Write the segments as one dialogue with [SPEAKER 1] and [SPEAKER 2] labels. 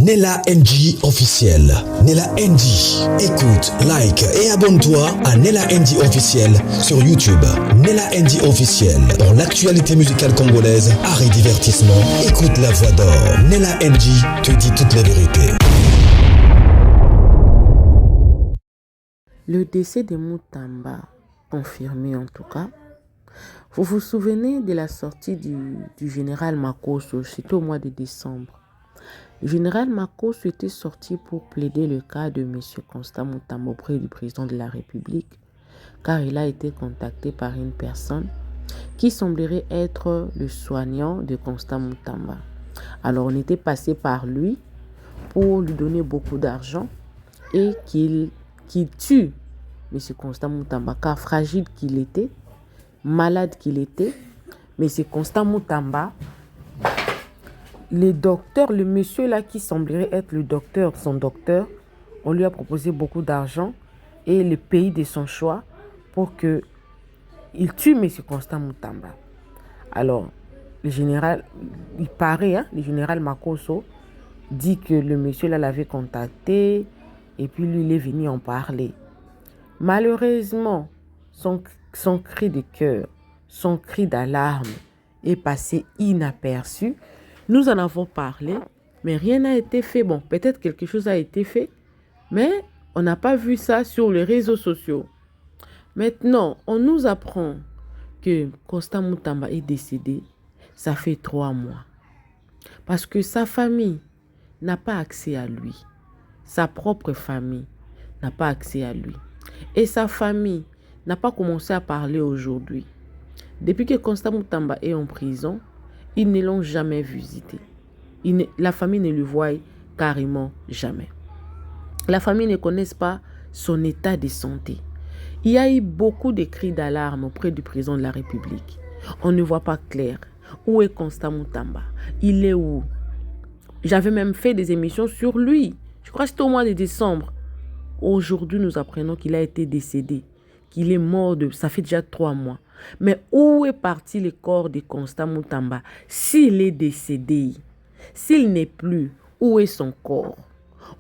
[SPEAKER 1] Nella NG officiel. Nella NG. Écoute, like et abonne-toi à Nella NG officiel sur YouTube. Nella NG officiel. Pour l'actualité musicale congolaise, art et divertissement, écoute la voix d'or. Nella NG te dit toute la vérité.
[SPEAKER 2] Le décès de Mutamba, confirmé en tout cas. Vous vous souvenez de la sortie du général Makosso, c'était au mois de décembre. Le général Makosso était sorti pour plaider le cas de M. Constant Mutamba auprès du président de la République, car il a été contacté par une personne qui semblerait être le soignant de Constant Mutamba. Alors on était passé par lui pour lui donner beaucoup d'argent et qu'il tue M. Constant Mutamba, car fragile qu'il était, malade qu'il était, M. Constant Mutamba, le monsieur là qui semblerait être le docteur, son docteur, on lui a proposé beaucoup d'argent et le pays de son choix pour que il tue M. Constant Mutamba. Alors, le général, il paraît, le général Makosso dit que le monsieur là l'avait contacté et puis lui il est venu en parler. Malheureusement, son cri de cœur, son cri d'alarme est passé inaperçu. Nous en avons parlé, mais rien n'a été fait. Bon, peut-être quelque chose a été fait, mais on n'a pas vu ça sur les réseaux sociaux. Maintenant, on nous apprend que Constant Mutamba est décédé. Ça fait 3 mois. Parce que sa famille n'a pas accès à lui. Sa propre famille n'a pas accès à lui. Et sa famille n'a pas commencé à parler aujourd'hui. Depuis que Constant Mutamba est en prison, ils ne l'ont jamais visité. La famille ne le voit carrément jamais. La famille ne connaît pas son état de santé. Il y a eu beaucoup de cris d'alarme auprès du président de la République. On ne voit pas clair. Où est Constant Mutamba? Il est où? J'avais même fait des émissions sur lui. Je crois que c'était au mois de décembre. Aujourd'hui, nous apprenons qu'il a été décédé, qu'il est mort ça fait déjà 3 mois. Mais où est parti le corps de Constant Mutamba? S'il est décédé, s'il n'est plus, où est son corps?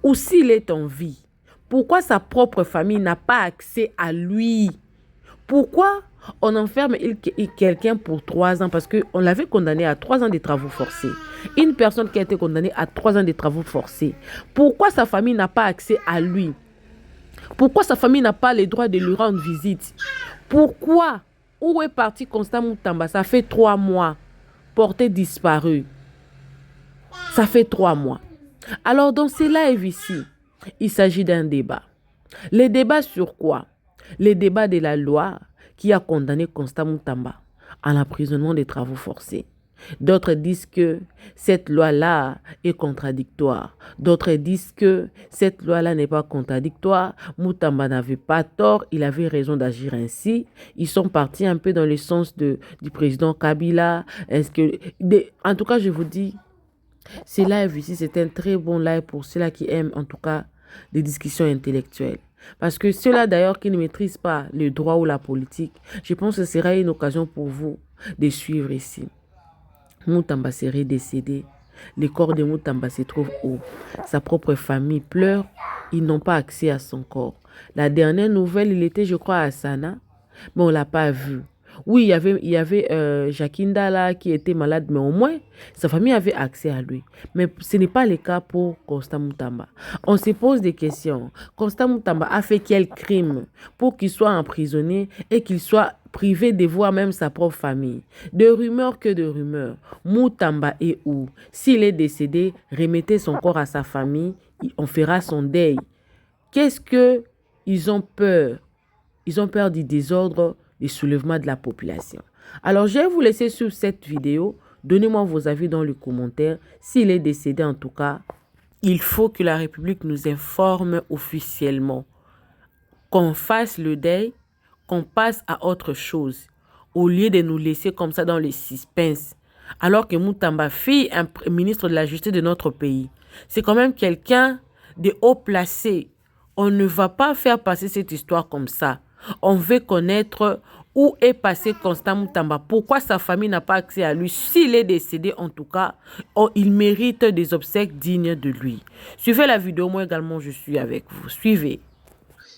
[SPEAKER 2] Ou s'il est en vie, pourquoi sa propre famille n'a pas accès à lui? Pourquoi on enferme quelqu'un pour 3 ans? Parce qu'on l'avait condamné à 3 ans de travaux forcés. Une personne qui a été condamnée à 3 ans de travaux forcés. Pourquoi sa famille n'a pas accès à lui? Pourquoi sa famille n'a pas le droit de lui rendre visite? Pourquoi? Où est parti Constant Mutamba? Ça fait 3 mois. Porté disparu. Ça fait 3 mois. Alors dans ce live ici, il s'agit d'un débat. Le débat sur quoi? Le débat de la loi qui a condamné Constant Mutamba à l'emprisonnement des travaux forcés. D'autres disent que cette loi-là est contradictoire. D'autres disent que cette loi-là n'est pas contradictoire. Mutamba n'avait pas tort, il avait raison d'agir ainsi. Ils sont partis un peu dans le sens du président Kabila. En tout cas, je vous dis, ce live ici, c'est un très bon live pour ceux-là qui aiment en tout cas les discussions intellectuelles. Parce que ceux-là d'ailleurs qui ne maîtrisent pas le droit ou la politique, je pense que ce sera une occasion pour vous de suivre ici. Mutamba serait décédé. Le corps de Mutamba se trouve où? Sa propre famille pleure. Ils n'ont pas accès à son corps. La dernière nouvelle, il était, je crois, à Sana, mais on ne l'a pas vu. Oui, il y avait Jakinda là qui était malade, mais au moins, sa famille avait accès à lui. Mais ce n'est pas le cas pour Constant Mutamba. On se pose des questions. Constant Mutamba a fait quel crime pour qu'il soit emprisonné et qu'il soit privé de voir même sa propre famille? De rumeurs que de rumeurs. Mutamba est où? S'il est décédé, remettez son corps à sa famille, on fera son deuil. Qu'est-ce qu'ils ont peur? Ils ont peur du désordre, du soulèvement de la population. Alors, je vais vous laisser sur cette vidéo. Donnez-moi vos avis dans les commentaires. S'il est décédé, en tout cas, il faut que la République nous informe officiellement. Qu'on fasse le deuil, qu'on passe à autre chose, au lieu de nous laisser comme ça dans le suspense. Alors que Mutamba, fille, un ministre de la Justice de notre pays, c'est quand même quelqu'un de haut placé. On ne va pas faire passer cette histoire comme ça. On veut connaître Où est passé Constant Moutamba? Pourquoi sa famille n'a pas accès à lui? S'il est décédé, en tout cas, il mérite des obsèques dignes de lui. Suivez la vidéo, moi également, je suis avec vous. Suivez.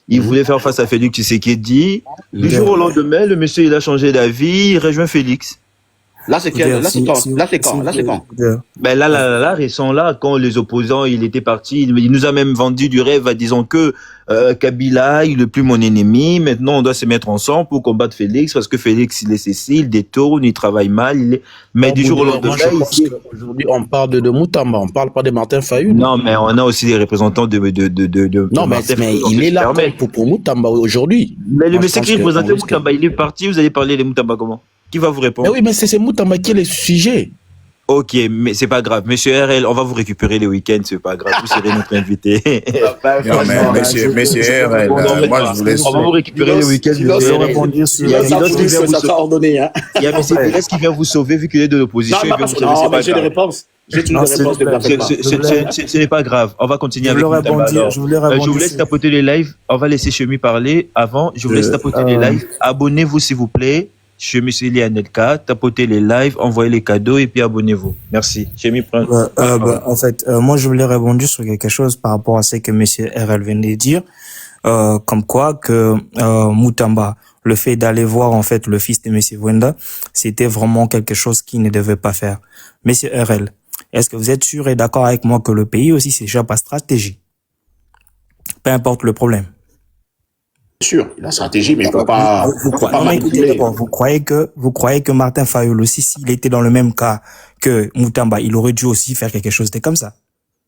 [SPEAKER 3] Il voulait faire face à Félix Tshisekedi. Du jour au lendemain, le monsieur, il a changé d'avis, il rejoint Félix.
[SPEAKER 4] Là, c'est quand?
[SPEAKER 3] Ben là, récent, là, quand les opposants, il était parti, il nous a même vendu du rêve en disant que Kabila, il n'est plus mon ennemi. Maintenant, on doit se mettre ensemble pour combattre Félix, parce que Félix, il est Cécile, il détourne, il travaille mal. Mais du jour au lendemain,
[SPEAKER 5] aujourd'hui, on parle de Moutamba, on parle pas de Martin Fayulu.
[SPEAKER 3] Non, mais on a aussi des représentants de
[SPEAKER 5] non, mais il est là pour Moutamba aujourd'hui.
[SPEAKER 3] Mais le monsieur qui représentait Moutamba, il est parti, vous allez parler de Moutamba comment? Qui va vous répondre?
[SPEAKER 5] Mais oui, mais c'est Moutamba qui est le sujet.
[SPEAKER 3] Ok, mais c'est pas grave. Monsieur RL, on va vous récupérer les week-ends, c'est pas grave. Vous serez notre invité.
[SPEAKER 6] Non, mais monsieur RL, moi je vous laisse.
[SPEAKER 3] On va vous récupérer les week-ends. Il y a Dilos qui vient vous sauver vu qu'il est de l'opposition.
[SPEAKER 4] Non, j'ai des réponses. J'ai toujours des réponses de
[SPEAKER 3] ce n'est pas grave. On va continuer avec je vous laisse tapoter les lives. On va laisser Chemi parler. Avant, je vous laisse tapoter les lives. Abonnez-vous s'il vous plaît. Chemi Sili Anelka, tapotez les lives, envoyez les cadeaux et puis abonnez-vous. Merci. Chemi, prends.
[SPEAKER 7] En fait, moi je voulais répondre sur quelque chose par rapport à ce que monsieur RL vient de dire, comme quoi que Moutamba, le fait d'aller voir en fait le fils de monsieur Wenda, c'était vraiment quelque chose qu'il ne devait pas faire. Monsieur RL, est-ce que vous êtes sûr et d'accord avec moi que le pays aussi s'échappe à stratégie? Peu importe le problème.
[SPEAKER 4] Sûr, la stratégie, mais il faut pas.
[SPEAKER 7] Vous croyez que Martin Fayulu aussi, s'il était dans le même cas que Moutamba, il aurait dû aussi faire quelque chose de comme ça?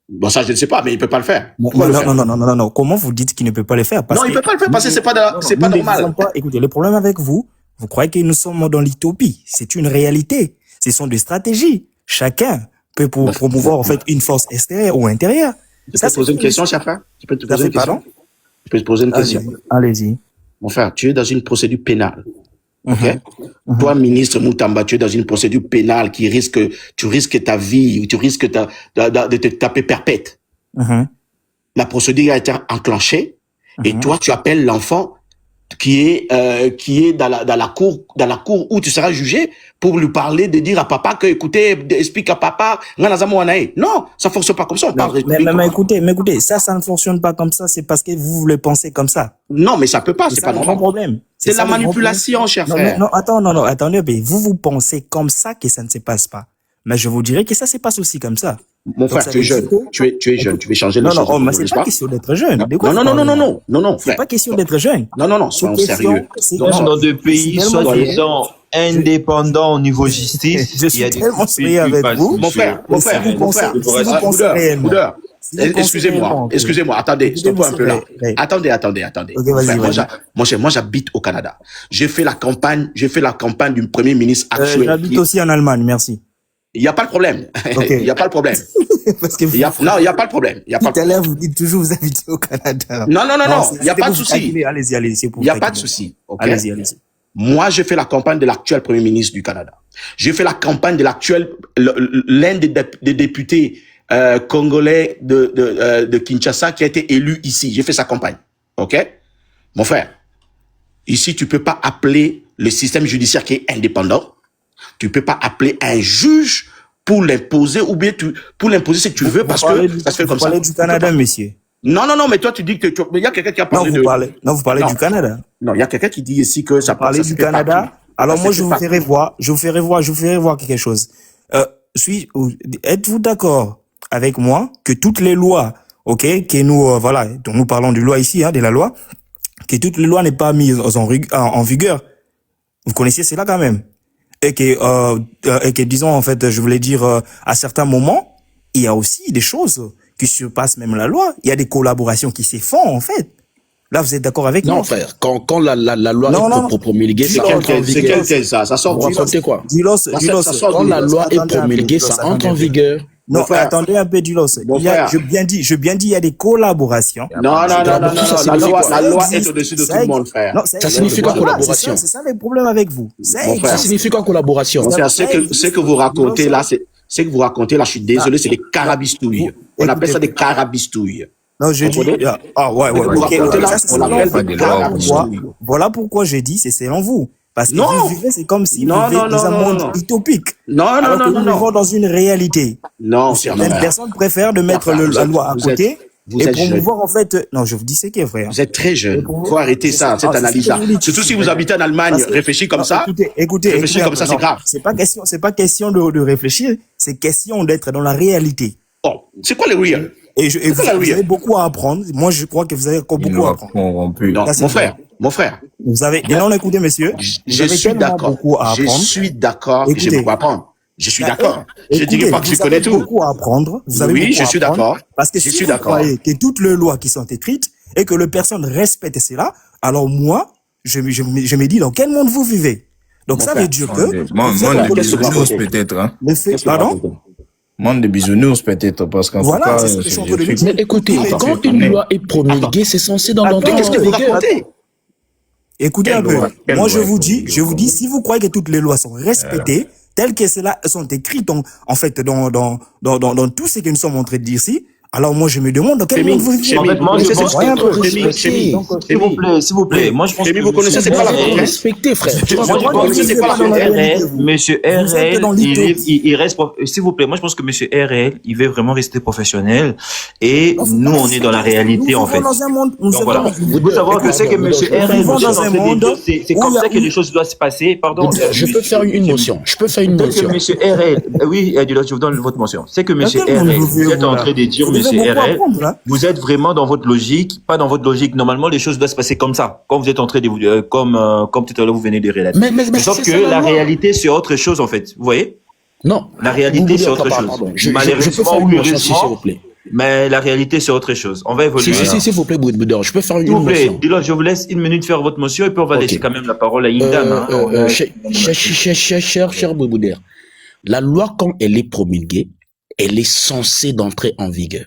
[SPEAKER 4] Bon, ça, je ne sais pas, mais il peut pas le faire.
[SPEAKER 7] Non. Comment vous dites qu'il ne peut pas le faire?
[SPEAKER 4] Non, il peut pas le faire parce que c'est pas normal.
[SPEAKER 7] Écoutez, le problème avec vous croyez que nous sommes dans l'utopie. C'est une réalité. Ce sont des stratégies. Chacun peut promouvoir, en fait, une force extérieure ou intérieure.
[SPEAKER 4] Je peux te poser une question, cher frère? Je peux te poser une question? Je peux te poser une question.
[SPEAKER 7] Allez-y.
[SPEAKER 4] Mon frère, tu es dans une procédure pénale. Ok? Toi, ministre Moutamba, tu es dans une procédure pénale tu risques ta vie, tu risques de te taper perpète. La procédure a été enclenchée et toi, tu appelles l'enfant qui est dans la cour où tu seras jugé pour lui parler, de dire à papa que, écoutez, explique à papa, non, ça fonctionne pas comme ça.
[SPEAKER 7] Mais écoutez, ça ne fonctionne pas comme ça, c'est parce que vous le pensez comme ça.
[SPEAKER 4] Non, mais ça peut pas, c'est pas normal.
[SPEAKER 7] Problème.
[SPEAKER 4] C'est la manipulation, cher frère.
[SPEAKER 7] Attendez, mais vous pensez comme ça que ça ne se passe pas. Mais je vous dirais que ça se passe aussi comme ça.
[SPEAKER 4] Mon frère, tu es jeune. Tu es jeune. Tu veux changer les choses.
[SPEAKER 7] Non, mais c'est pas question d'être jeune.
[SPEAKER 4] Non,
[SPEAKER 7] c'est pas question d'être jeune.
[SPEAKER 4] Non, soyons sérieux.
[SPEAKER 3] Dans deux pays soi-disant indépendants au niveau justice,
[SPEAKER 7] je suis tellement sérieux avec vous.
[SPEAKER 4] Mon frère. Excusez-moi, attendez, stoppez un peu là. Attendez. Moi, j'habite au Canada. J'ai fait la campagne du premier ministre actuel.
[SPEAKER 7] J'habite aussi en Allemagne, merci.
[SPEAKER 4] Il n'y a pas de problème. Il n'y a pas de problème.
[SPEAKER 7] Parce que
[SPEAKER 4] il n'y a pas de problème.
[SPEAKER 7] Tout à l'heure, vous dites toujours vous habitez au Canada.
[SPEAKER 4] Non. Il n'y a pas de souci.
[SPEAKER 7] Allez-y.
[SPEAKER 4] Il n'y a pas de souci.
[SPEAKER 7] Allez-y.
[SPEAKER 4] Moi, j'ai fait la campagne de l'actuel premier ministre du Canada. J'ai fait la campagne de l'un des députés congolais de Kinshasa qui a été élu ici. J'ai fait sa campagne. OK? Mon frère, ici, tu peux pas appeler le système judiciaire qui est indépendant. Tu peux pas appeler un juge pour l'imposer ou bien pour l'imposer si tu veux parce que ça se fait comme ça.
[SPEAKER 7] Vous parlez du Canada, monsieur.
[SPEAKER 4] Non, mais toi tu dis que il y a quelqu'un qui a parlé
[SPEAKER 7] vous parlez du Canada.
[SPEAKER 4] Non, il y a quelqu'un qui dit ici que ça
[SPEAKER 7] parle du Canada. Alors moi je vous ferai voir quelque chose. Êtes-vous d'accord avec moi que toutes les lois, OK, que nous dont nous parlons de loi ici de la loi, que toutes les lois n'est pas mises en vigueur. Vous connaissiez cela quand même. Et que disons en fait, je voulais dire à certains moments, il y a aussi des choses qui surpassent même la loi. Il y a des collaborations qui se font en fait. Là, vous êtes d'accord avec moi?
[SPEAKER 5] Non, frère. Quand la loi est promulguée,
[SPEAKER 4] c'est quel texte ça sort du
[SPEAKER 5] c'est quoi?
[SPEAKER 4] Quand
[SPEAKER 5] la loi est promulguée, ça entre en vigueur.
[SPEAKER 7] Non, attendez un peu, Dilos. Je bien dit, il y a des collaborations.
[SPEAKER 4] Non. La loi est au-dessus de tout le monde, frère.
[SPEAKER 5] Non, ça signifie quoi, collaboration?
[SPEAKER 7] C'est ça le problème avec vous.
[SPEAKER 5] Ça signifie quoi, collaboration?
[SPEAKER 4] C'est que vous racontez là, je suis désolé, c'est des carabistouilles. On appelle ça des carabistouilles.
[SPEAKER 7] Non, je dis, ouais.
[SPEAKER 4] On l'appelle des carabistouilles.
[SPEAKER 7] Voilà pourquoi je dis, c'est selon vous. Parce que
[SPEAKER 4] Non.
[SPEAKER 7] vous vivez, c'est comme si
[SPEAKER 4] Non,
[SPEAKER 7] vous vivez
[SPEAKER 4] non,
[SPEAKER 7] dans un
[SPEAKER 4] non,
[SPEAKER 7] monde
[SPEAKER 4] non.
[SPEAKER 7] utopique.
[SPEAKER 4] Non,
[SPEAKER 7] Alors que nous
[SPEAKER 4] non.
[SPEAKER 7] vivons dans une réalité.
[SPEAKER 4] Non,
[SPEAKER 7] Certaines
[SPEAKER 4] frère.
[SPEAKER 7] personnes préfèrent de mettre
[SPEAKER 4] Frère,
[SPEAKER 7] la loi à
[SPEAKER 4] vous êtes-
[SPEAKER 7] côté
[SPEAKER 4] vous
[SPEAKER 7] et
[SPEAKER 4] êtes
[SPEAKER 7] promouvoir en fait. Non, je vous dis ce qu'est, frère.
[SPEAKER 4] Vous êtes très jeune.
[SPEAKER 7] pour vous-
[SPEAKER 4] Faut arrêter
[SPEAKER 7] c'est
[SPEAKER 4] ça,
[SPEAKER 7] ça.
[SPEAKER 4] cette
[SPEAKER 7] Ah, c'est ce que
[SPEAKER 4] analyse-là.
[SPEAKER 7] je vous dis.
[SPEAKER 4] Surtout si vous habitez en Allemagne,
[SPEAKER 7] Parce que-
[SPEAKER 4] réfléchissez comme
[SPEAKER 7] non,
[SPEAKER 4] ça.
[SPEAKER 7] Écoutez,
[SPEAKER 4] Réfléchir comme ça,
[SPEAKER 7] non,
[SPEAKER 4] c'est grave.
[SPEAKER 7] c'est pas question de réfléchir, c'est question d'être dans la réalité.
[SPEAKER 4] Oh, c'est quoi le real?
[SPEAKER 7] Et
[SPEAKER 4] C'est
[SPEAKER 7] vous
[SPEAKER 4] quoi la
[SPEAKER 7] avez
[SPEAKER 4] real?
[SPEAKER 7] beaucoup à apprendre. Moi, je crois que vous avez encore
[SPEAKER 6] Il
[SPEAKER 7] beaucoup à
[SPEAKER 6] nous a
[SPEAKER 7] apprendre.
[SPEAKER 6] corrompu.
[SPEAKER 4] Non,
[SPEAKER 7] Là, c'est
[SPEAKER 4] mon
[SPEAKER 7] vrai.
[SPEAKER 4] frère, mon frère.
[SPEAKER 7] Vous avez, et non, écoutez, messieurs,
[SPEAKER 4] Je
[SPEAKER 7] vous avez
[SPEAKER 4] suis
[SPEAKER 7] tellement
[SPEAKER 4] d'accord.
[SPEAKER 7] beaucoup à
[SPEAKER 4] Je
[SPEAKER 7] apprendre.
[SPEAKER 4] suis d'accord que j'ai
[SPEAKER 7] Écoutez.
[SPEAKER 4] beaucoup à apprendre. Je suis
[SPEAKER 7] Bah,
[SPEAKER 4] d'accord. Je
[SPEAKER 7] écoutez,
[SPEAKER 4] dirais pas que je
[SPEAKER 7] vous
[SPEAKER 4] connais
[SPEAKER 7] avez
[SPEAKER 4] tout.
[SPEAKER 7] beaucoup à apprendre. Vous avez
[SPEAKER 4] Oui,
[SPEAKER 7] beaucoup
[SPEAKER 4] je
[SPEAKER 7] à
[SPEAKER 4] suis
[SPEAKER 7] apprendre.
[SPEAKER 4] d'accord.
[SPEAKER 7] Parce que
[SPEAKER 4] Je
[SPEAKER 7] si
[SPEAKER 4] suis
[SPEAKER 7] vous
[SPEAKER 4] d'accord.
[SPEAKER 7] croyez que toutes les lois qui sont écrites et que les personnes respectent cela, alors moi, je me dis dans quel monde vous vivez. Donc
[SPEAKER 4] Mon
[SPEAKER 7] ça
[SPEAKER 4] frère,
[SPEAKER 7] veut dire que
[SPEAKER 6] Monde
[SPEAKER 7] vous êtes
[SPEAKER 6] de
[SPEAKER 7] en
[SPEAKER 6] bisounours peut-être, hein.
[SPEAKER 7] le fait,
[SPEAKER 4] Qu'est-ce que vous
[SPEAKER 7] pardon?
[SPEAKER 4] racontez?
[SPEAKER 6] Monde de bisounours peut-être, parce qu'en
[SPEAKER 7] Voilà,
[SPEAKER 6] tout cas,
[SPEAKER 7] c'est ce que je suis en train de
[SPEAKER 6] je
[SPEAKER 7] dire.
[SPEAKER 6] suis-
[SPEAKER 5] Mais écoutez,
[SPEAKER 7] Attends,
[SPEAKER 5] quand une loi est promulguée, c'est censé dans
[SPEAKER 7] Attends,
[SPEAKER 5] l'entendre.
[SPEAKER 4] Qu'est-ce que vous racontez?
[SPEAKER 7] Écoutez un
[SPEAKER 6] Quelle
[SPEAKER 7] peu.
[SPEAKER 6] loi? Quelle
[SPEAKER 7] Moi,
[SPEAKER 6] loi
[SPEAKER 7] je vous dis, si vous croyez que toutes les lois sont respectées, telles que cela sont écrites en fait dans tout ce que nous sommes en train de dire ici, alors moi je me demande dans quel
[SPEAKER 4] Fémi,
[SPEAKER 7] monde vous vivez.
[SPEAKER 3] En fait, moi, je pense
[SPEAKER 7] Ouais, un peu.
[SPEAKER 3] s'il vous plaît. Moi, je pense
[SPEAKER 4] Fémi,
[SPEAKER 3] que
[SPEAKER 4] vous connaissez c'est quoi la
[SPEAKER 5] Faut
[SPEAKER 4] différence?
[SPEAKER 5] respecter, frère. Tu vois,
[SPEAKER 3] Moi, je
[SPEAKER 7] Moi,
[SPEAKER 3] pense
[SPEAKER 7] je
[SPEAKER 3] que
[SPEAKER 7] sais pas dans la réalité, vous.
[SPEAKER 3] Monsieur
[SPEAKER 7] Vous êtes
[SPEAKER 3] RL,
[SPEAKER 7] dans l'utopie.
[SPEAKER 3] il reste, s'il vous plaît, moi je pense que Monsieur RL, il veut vraiment rester professionnel et nous on est dans la réalité en fait.
[SPEAKER 7] Nous vivons dans un monde.
[SPEAKER 3] Donc voilà. Vous devez savoir que c'est que Monsieur
[SPEAKER 7] Nous
[SPEAKER 3] RL,
[SPEAKER 7] vivons dans un monde
[SPEAKER 3] c'est
[SPEAKER 7] où
[SPEAKER 3] comme
[SPEAKER 7] il y a-
[SPEAKER 3] ça que les choses doivent se passer. Pardon.
[SPEAKER 5] Je peux faire une motion. Je peux faire une
[SPEAKER 3] Peut-être que
[SPEAKER 5] motion.
[SPEAKER 3] Monsieur RL, oui, Adila, je vous donne votre mention. C'est que Monsieur
[SPEAKER 7] quel monde
[SPEAKER 3] RL,
[SPEAKER 7] vous
[SPEAKER 3] vous
[SPEAKER 7] vivez,
[SPEAKER 3] êtes en
[SPEAKER 7] là?
[SPEAKER 3] train de dire,
[SPEAKER 7] Vous devez
[SPEAKER 3] Monsieur
[SPEAKER 7] beaucoup
[SPEAKER 3] RL,
[SPEAKER 7] apprendre, hein.
[SPEAKER 3] vous êtes vraiment dans votre logique, pas dans votre logique. Normalement, les choses doivent se passer comme ça. Quand vous êtes en train de vous, comme tout à l'heure, vous venez de relater.
[SPEAKER 5] Mais
[SPEAKER 3] Sauf
[SPEAKER 5] c'est
[SPEAKER 3] que
[SPEAKER 5] ça,
[SPEAKER 3] la
[SPEAKER 5] loi.
[SPEAKER 3] réalité, c'est autre chose, en fait. Vous voyez?
[SPEAKER 5] Non.
[SPEAKER 3] La réalité,
[SPEAKER 5] Vous
[SPEAKER 3] c'est
[SPEAKER 5] voulez-
[SPEAKER 3] autre
[SPEAKER 5] pardon,
[SPEAKER 3] chose.
[SPEAKER 5] pardon. Je peux
[SPEAKER 3] Malheureusement
[SPEAKER 5] faire
[SPEAKER 3] ou
[SPEAKER 5] une motion, s'il vous
[SPEAKER 3] heureusement,
[SPEAKER 5] plaît.
[SPEAKER 3] mais la réalité, c'est autre chose. On va évoluer.
[SPEAKER 5] S'il vous plaît, Boudboudeur, je peux faire
[SPEAKER 3] S'il
[SPEAKER 5] une
[SPEAKER 3] vous plaît,
[SPEAKER 5] motion.
[SPEAKER 3] Dylan, je vous laisse une minute faire votre motion et puis on va
[SPEAKER 5] Ok.
[SPEAKER 3] laisser quand même la parole à une dame. hein.
[SPEAKER 5] Cher Boudboudeur, la loi, quand elle est promulguée, elle est censée d'entrer en vigueur.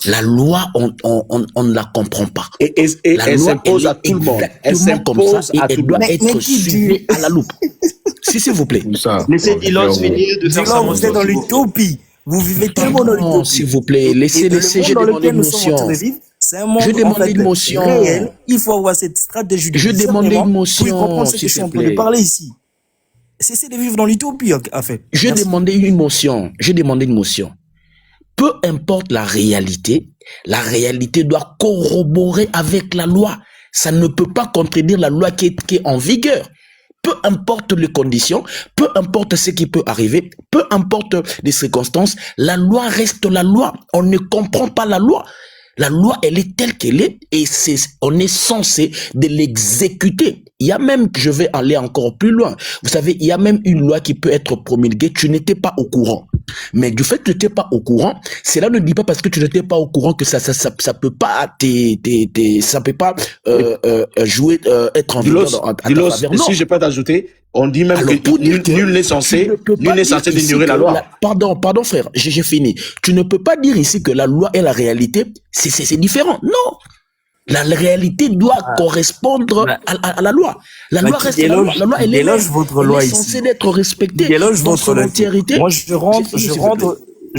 [SPEAKER 5] La loi, on ne la comprend pas.
[SPEAKER 4] Et
[SPEAKER 5] La
[SPEAKER 4] elle
[SPEAKER 5] loi,
[SPEAKER 4] s'impose à tout le monde. Elle
[SPEAKER 5] exactement comme ça
[SPEAKER 4] s'impose
[SPEAKER 5] et
[SPEAKER 4] à
[SPEAKER 5] elle
[SPEAKER 4] tout le
[SPEAKER 5] doit
[SPEAKER 4] monde.
[SPEAKER 5] être
[SPEAKER 7] Mais qui
[SPEAKER 5] suivie à la loupe. S'il vous plaît.
[SPEAKER 6] Tout ça.
[SPEAKER 3] Laissez
[SPEAKER 6] Bon,
[SPEAKER 3] Dylan
[SPEAKER 6] frérot.
[SPEAKER 3] finir de faire sa
[SPEAKER 7] Dis-leur, vous êtes dans
[SPEAKER 3] motion. s'il vous plaît.
[SPEAKER 7] l'utopie. Vous vivez tellement dans
[SPEAKER 5] Non,
[SPEAKER 7] l'utopie.
[SPEAKER 5] s'il vous plaît, laissez,
[SPEAKER 7] Et le
[SPEAKER 5] j'ai
[SPEAKER 7] monde dans
[SPEAKER 5] demandé
[SPEAKER 7] lequel
[SPEAKER 5] une
[SPEAKER 7] nous sommes en train
[SPEAKER 5] motion.
[SPEAKER 7] de vivre, c'est un monde
[SPEAKER 5] Je demandais
[SPEAKER 7] en fait,
[SPEAKER 5] une motion.
[SPEAKER 7] réel. Il faut avoir cette stratégie de
[SPEAKER 5] Je demandais
[SPEAKER 7] discernement
[SPEAKER 5] une motion,
[SPEAKER 7] pour comprendre ce que
[SPEAKER 5] s'il
[SPEAKER 7] je suis
[SPEAKER 5] te
[SPEAKER 7] en train de
[SPEAKER 5] plaît.
[SPEAKER 7] parler ici. Cessez de vivre dans l'utopie, en fait.
[SPEAKER 5] J'ai
[SPEAKER 7] Merci.
[SPEAKER 5] demandé une motion. J'ai demandé une motion. Peu importe la réalité doit corroborer avec la loi. Ça ne peut pas contredire la loi qui est en vigueur. Peu importe les conditions, peu importe ce qui peut arriver, peu importe les circonstances, la loi reste la loi. On ne comprend pas la loi. La loi, elle est telle qu'elle est et on est censé de l'exécuter. Il y a même, je vais aller encore plus loin. Vous savez, il y a même une loi qui peut être promulguée. Tu n'étais pas au courant. Mais du fait que tu n'étais pas au courant, cela ne dit pas parce que tu n'étais pas au courant que ça peut pas ça peut pas jouer être en vigueur à ta
[SPEAKER 4] Dilos,
[SPEAKER 5] faveur. Non.
[SPEAKER 4] si je peux t'ajouter, on dit même
[SPEAKER 5] Alors,
[SPEAKER 4] que
[SPEAKER 5] pour dire
[SPEAKER 4] nul
[SPEAKER 5] que
[SPEAKER 4] n'est
[SPEAKER 5] tu
[SPEAKER 4] censé
[SPEAKER 5] ne peux pas dire ici
[SPEAKER 4] d'ignorer la
[SPEAKER 5] que
[SPEAKER 4] loi.
[SPEAKER 5] Pardon frère, j'ai fini. Tu ne peux pas dire ici que la loi et la réalité, c'est différent. Non. La réalité doit correspondre à la loi. La loi reste la loi. La loi, elle est
[SPEAKER 7] votre loi ici.
[SPEAKER 5] censée d'être respectée
[SPEAKER 7] Déloge
[SPEAKER 5] dans
[SPEAKER 7] votre
[SPEAKER 5] son
[SPEAKER 7] loi.
[SPEAKER 5] entièreté.
[SPEAKER 7] Moi, je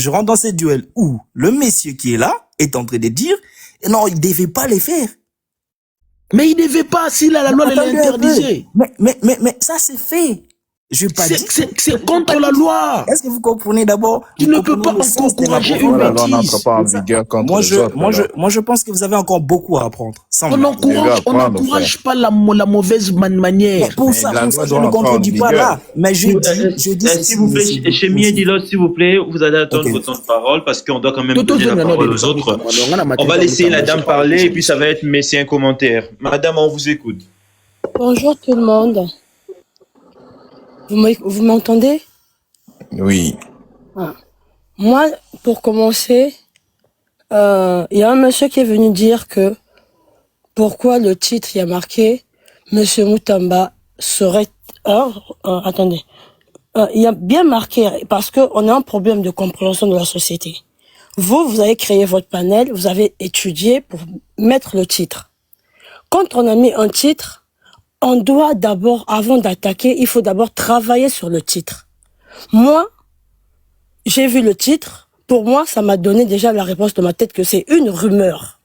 [SPEAKER 7] rentre dans ce duel où le monsieur qui est là est en train de dire, non, il ne devait pas les faire.
[SPEAKER 5] Mais il ne devait pas, si la loi
[SPEAKER 7] Attendez un peu.
[SPEAKER 5] l'interdisait.
[SPEAKER 7] Mais ça, c'est fait. Je vais pas dire.
[SPEAKER 5] C'est contre la loi.
[SPEAKER 7] Est-ce que vous comprenez d'abord?
[SPEAKER 5] Tu ne peux pas encourager une
[SPEAKER 6] La loi
[SPEAKER 5] bêtise.
[SPEAKER 6] n'entre pas en vigueur contre
[SPEAKER 7] Moi,
[SPEAKER 6] les autres.
[SPEAKER 7] moi, je pense que vous avez encore beaucoup à apprendre. Sans
[SPEAKER 5] On
[SPEAKER 7] moi.
[SPEAKER 5] n'encourage pas la mauvaise manière.
[SPEAKER 7] Mais pour ça,
[SPEAKER 6] la loi
[SPEAKER 7] je
[SPEAKER 6] doit
[SPEAKER 7] ne
[SPEAKER 6] entrer en
[SPEAKER 7] contredis pas
[SPEAKER 6] vigueur.
[SPEAKER 7] là. Mais je dis
[SPEAKER 3] S'il vous plaît, chez Mie et Dylan, s'il vous plaît, vous allez attendre
[SPEAKER 7] Ok.
[SPEAKER 3] votre temps de parole parce qu'on doit quand même
[SPEAKER 5] Toto,
[SPEAKER 3] donner la
[SPEAKER 5] donne-moi
[SPEAKER 3] parole
[SPEAKER 5] des
[SPEAKER 3] aux autres.
[SPEAKER 5] temps.
[SPEAKER 3] On va laisser la dame parler et puis ça va être un commentaire. Madame, on vous écoute.
[SPEAKER 8] Bonjour tout le monde. Vous m'entendez?
[SPEAKER 6] Oui.
[SPEAKER 8] Moi, pour commencer, il y a un monsieur qui est venu dire que pourquoi le titre y a marqué Monsieur Moutamba serait... attendez. Il y a bien marqué parce qu'on a un problème de compréhension de la société. Vous avez créé votre panel, vous avez étudié pour mettre le titre. Quand on a mis un titre, on doit d'abord, avant d'attaquer, il faut d'abord travailler sur le titre. Moi, j'ai vu le titre. Pour moi, ça m'a donné déjà la réponse de ma tête que c'est une rumeur.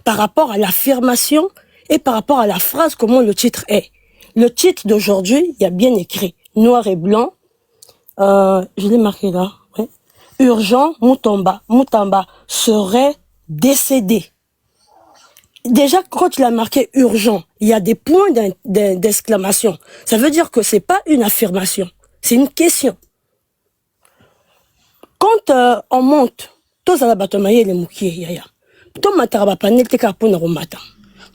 [SPEAKER 8] Par rapport à l'affirmation et par rapport à la phrase, comment le titre est. Le titre d'aujourd'hui, il y a bien écrit, noir et blanc, je l'ai marqué là, ouais. Urgent, Mutamba serait décédé. Déjà, quand il a marqué urgent, il y a des points d'exclamation. Ça veut dire que c'est pas une affirmation, c'est une question. Quand on monte, tous à la batomaye les moukié yaya. Tout matara panel te kapona romata.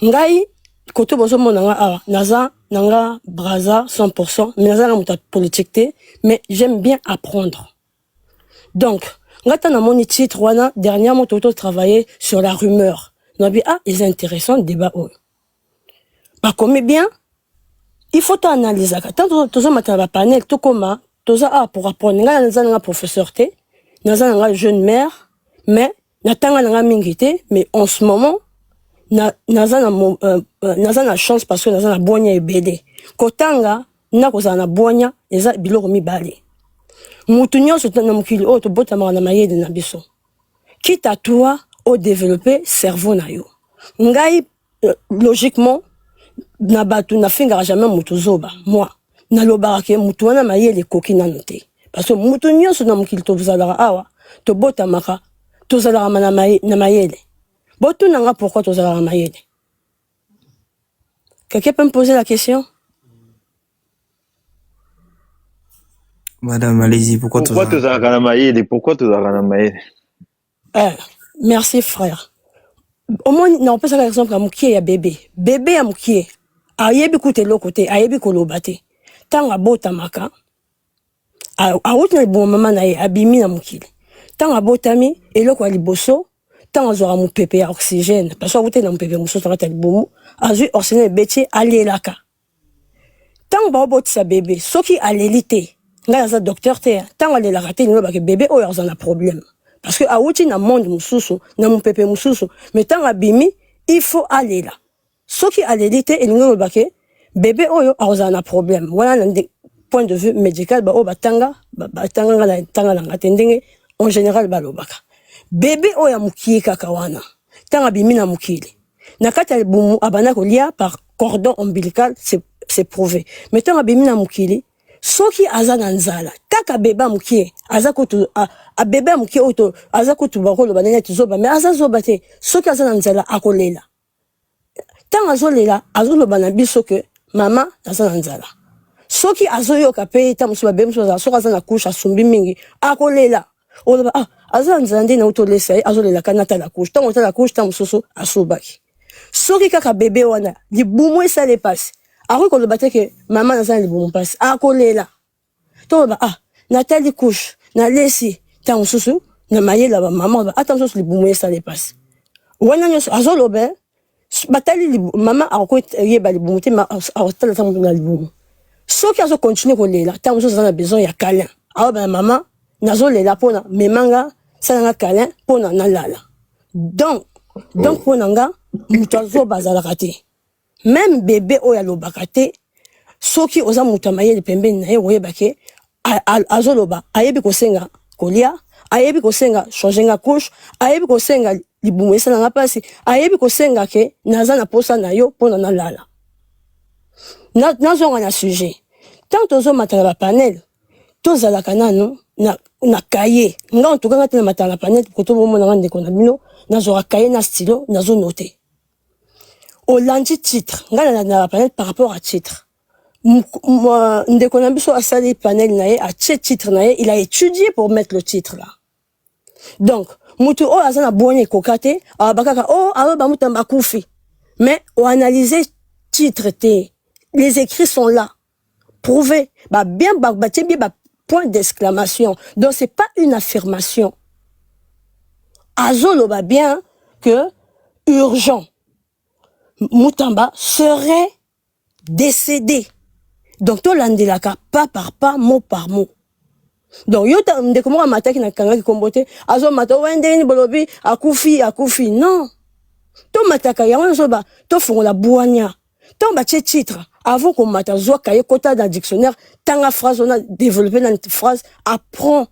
[SPEAKER 8] Ngai koto bozo monanga awa naza nanga braza 100%, mais naza na muta politique te, mais j'aime bien apprendre. Donc, ngata na moni titre wana dernièrement toto travailler sur la rumeur. Nabi c'est intéressant le débat. Pas comme bien, il faut analyser. Tant tozo matara panel to koma, toza pour apprendre nga naza nanga professeur te. Naza nanga jeune mère, mais natanga nanga mingité, mais en ce moment naza na chance parce que naza na bonya ebele. Kotanga na koza na bonya eza biloko mibale. Mutu nyonso na mukili o to botama na mayede na biso. Quitte à toi au développer cerveau na yo. Ngai logiquement na batu na fingara jamais mutu zoba. Moi na lobaka ke mutu wana mayele koki na noté. Parce que mutu nyonso na mukili to zalara awa to botamaka to zalara na mayele. Botu nanga pourquoi to zalara mayele? Quelqu'un peut me poser la question?
[SPEAKER 7] Madame, allez-y, pourquoi
[SPEAKER 3] tu zalara mayele? Pourquoi tu zalara mayele?
[SPEAKER 8] Merci frère. Au moins non pas ça exemple à mukie ya bébé. Bébé ya mukie ayebi koute lokote ayebi kolobate. Tanga botamaka a outina bon maman na abimi na mukili. Tanga botami eloko ya liboso tanga zora mu pepe ya oxygène parce que outina na pepe muso tanga talibomu azu oxygène beti alelaka. Tanga ba botisa bébé soki alelite nga za docteur te tanga alelaka te ngo ba ke bébé o yazana problème parce que a outina monde mususu na mu pepe mususu mais tanga bimi il faut aller là. Soki alelite ngo ba ke bébé oyo azana problème voilà point de vue médical ba o batanga na tanga na ngatendenge en général ba lobaka bébé o ya mukie kaka wana tanga bimi na mukili na kata bumu abana ko lia par cordon ombilical c'est prouvé mais tanga bimi na mukili soki azana nzala kaka bébé mukie azakutu a bébé mukie auto azakutu ba ko loba nene tuzoba mais azazoba te soki azana nzala akolela tanga zolela azoloba na biso que maman azana nzala soki azoyoka pe tamusuba bemso soki azana couche asumbi mingi akolela oloba azana nzande na utolesa azolela kanata la couche tango ta la couche tamusoso asubaki soki kaka bébé wana libumu esale passe ako koloba te ke maman azana libumu passe akolela to ba natali couche na lesi tamusoso na mayela ba maman ba tamusoso libumu esale passe wana nyoso azoloba batali maman ako yeba libumu te ma atala tamusoso na libumu soki azo continuer kolela tango zo na besoin ya câlin awa ba maman nazo lela pona memanga salanga câlin pona na lala donc pona nga mutu azo bazala kate même bébé oya lobaka te soki oza mutu amayele pembeni na ye oyeba ke azo loba ayebi kosenga kolia ayebi kosenga changer nga couche ayebi kosenga libumu esalanga pasi ayebi kosenga ke naza na posa na yo pona na lala nazonga na sujet tant tozo matala ba panel tozalaka nano na cahier nga en tout cas ngata na matala panel koto bomona ngande kona bino nazora cahier na stylo nazo noter au lundi titre nga na panel par rapport à titre ndeko na biso asali panel na ye a titre na ye il a étudié pour mettre le titre là donc mutu o azana bonye kokate abakaka ba mutamba kufi mais on analyser titre te les écrits sont là prouvé bien point d'exclamation donc c'est pas une affirmation azolo bien que urgent Mutamba serait décédé donc to landelaka pas par pas mot par mot donc yo ta ndeko mo mataki na kanga ki kombote azo mata wende ni bolobi akufi non to mataka ya wana soba to fongola buanya to ba titre avant qu'on mata zo kaye kota dans dictionnaire tanga phrase on a développé dans une phrase apprend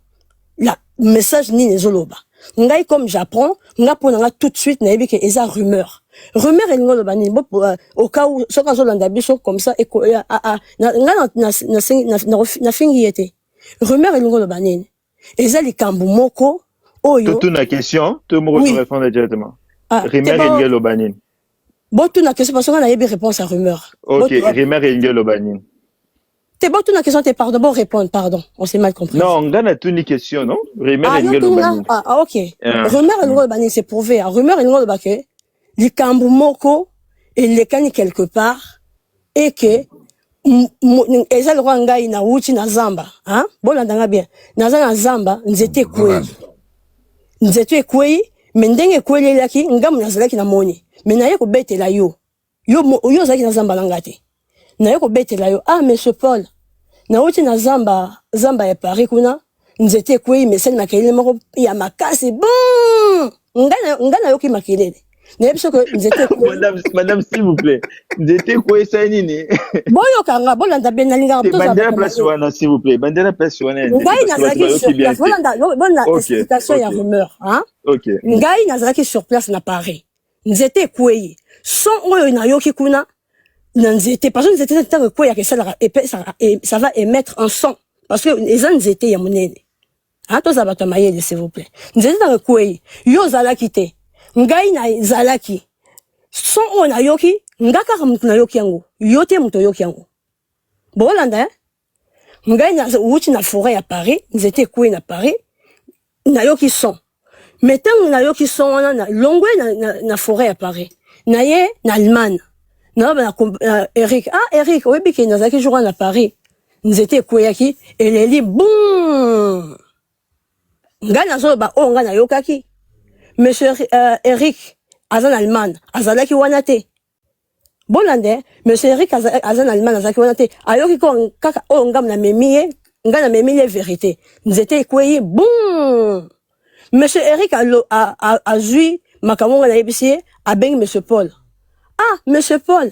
[SPEAKER 8] la message ni nezoloba Ngai comme j'apprends, nga ponanga tout de suite, naebi que eza rumeur. Rumeur et ngolo bani, au cas où, so kazo landa biso comme ça, na fingi yete. Rumeur et ngolo bani. Eza likambu moko, oyo.
[SPEAKER 3] Toute une question, tout le monde répond directement. Rumeur et ngolo bani.
[SPEAKER 8] Bon, tout na question, parce qu'on a eu réponse à rumeur.
[SPEAKER 3] Ok, rumeur et ngolo bani.
[SPEAKER 8] T'es bon, tout la question, t'es pardon, bon, répondre, pardon. On s'est mal compris.
[SPEAKER 3] Non, on a tout une question, non? Rumeur et ngolo bani.
[SPEAKER 8] Ah, ok. Rumeur et ngolo bani, c'est prouvé. Rumeur et ngolo bani, likambu moko, et les cani quelque part, et que, eza le roi ngai na uchi na zamba, hein? Bon, l'andanga bien. Naza na zamba, nzete kwei. Nzete kwei, mendenge kwei laki, ngamu nazalaki na moni. Mais na ye ko bete la yo. Yo zaki na zamba langate. Na yo ko bete la yo. Ah, monsieur Paul. Na uchi na zamba ya Paris kuna. Nzete kwei, mesel makelele moko ya makasi. Bon! Ngana yo ki makelele. Na yebiso ko nzete kwei.
[SPEAKER 3] Madame, s'il vous plaît. Nzete kwei sa nini?
[SPEAKER 8] Boyo kanga, bolanda ben na linga
[SPEAKER 3] to za. Bandera place wana, s'il vous plaît. Bandera place wana.
[SPEAKER 8] Ngai nazalaki sur place. Bolanda explication ya rumeur, hein?
[SPEAKER 3] Ok.
[SPEAKER 8] Ngai nazalaki sur place na Paris. Nzete kwei. Son oyo na yoki kuna. Nzete, parce que nzete tant kwei ya ça va émettre un son. Parce que les nzete ya monene. Hein, to za bato mayele, s'il vous plaît. Nzete tant kwei. Yo zalaki te. Ngai na zalaki. Son oyo na yoki, ngaka mutu na yoki yango. Yo te mutu yoki yango. Bolanda, hein? Ngai na uchi na forêt à Paris, nzete kwei na Paris. Na yoki son. Mais tant na yoki son na longwe na forêt à Paris. Na ye na Allemagne. Na Eric. Ah Eric, oui biki na zaki jour na Paris. Nzete kweyaki et les li boum. Ngana zo ba o ngana yokaki. Monsieur Eric azan Allemagne, azalaki wanate. Bolande, monsieur Eric azan Allemagne azalaki wanate. Ayoki ko kaka o ngam na memie vérité. Nzete kweye boum. Monsieur Eric a joué Makamonga na EBC a beng Monsieur Paul. Ah, Monsieur Paul.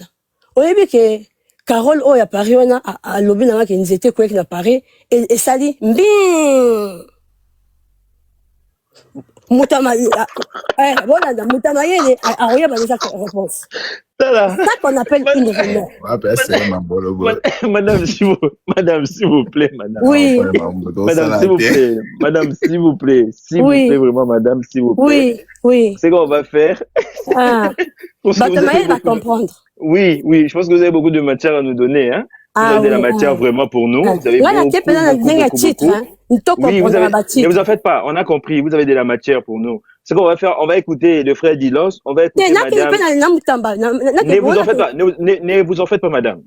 [SPEAKER 8] Au début que Carole o ya Paris on a lobby na que nous étions quoi na Paris et ça dit bing. Mutama voilà mutama yele a rien ba ça réponse. C'est ça qu'on appelle une rumeur.
[SPEAKER 3] Madame, s'il vous plaît, madame.
[SPEAKER 8] Oui.
[SPEAKER 3] Madame, s'il vous plaît. Madame, s'il vous plaît. S'il vous plaît, vraiment, madame, s'il vous plaît.
[SPEAKER 8] Oui.
[SPEAKER 3] C'est qu'on va faire.
[SPEAKER 8] Ah. Batamaï va comprendre.
[SPEAKER 3] Oui, je pense que vous avez beaucoup de matière à nous donner, hein. Vous avez de la matière vraiment pour nous. Vous avez beaucoup. Oui, ne vous en faites pas, on a compris, vous avez de la matière pour nous. Ce qu'on va faire, on va écouter le frère Dilos, on va écouter madame. Ne vous en faites pas, madame.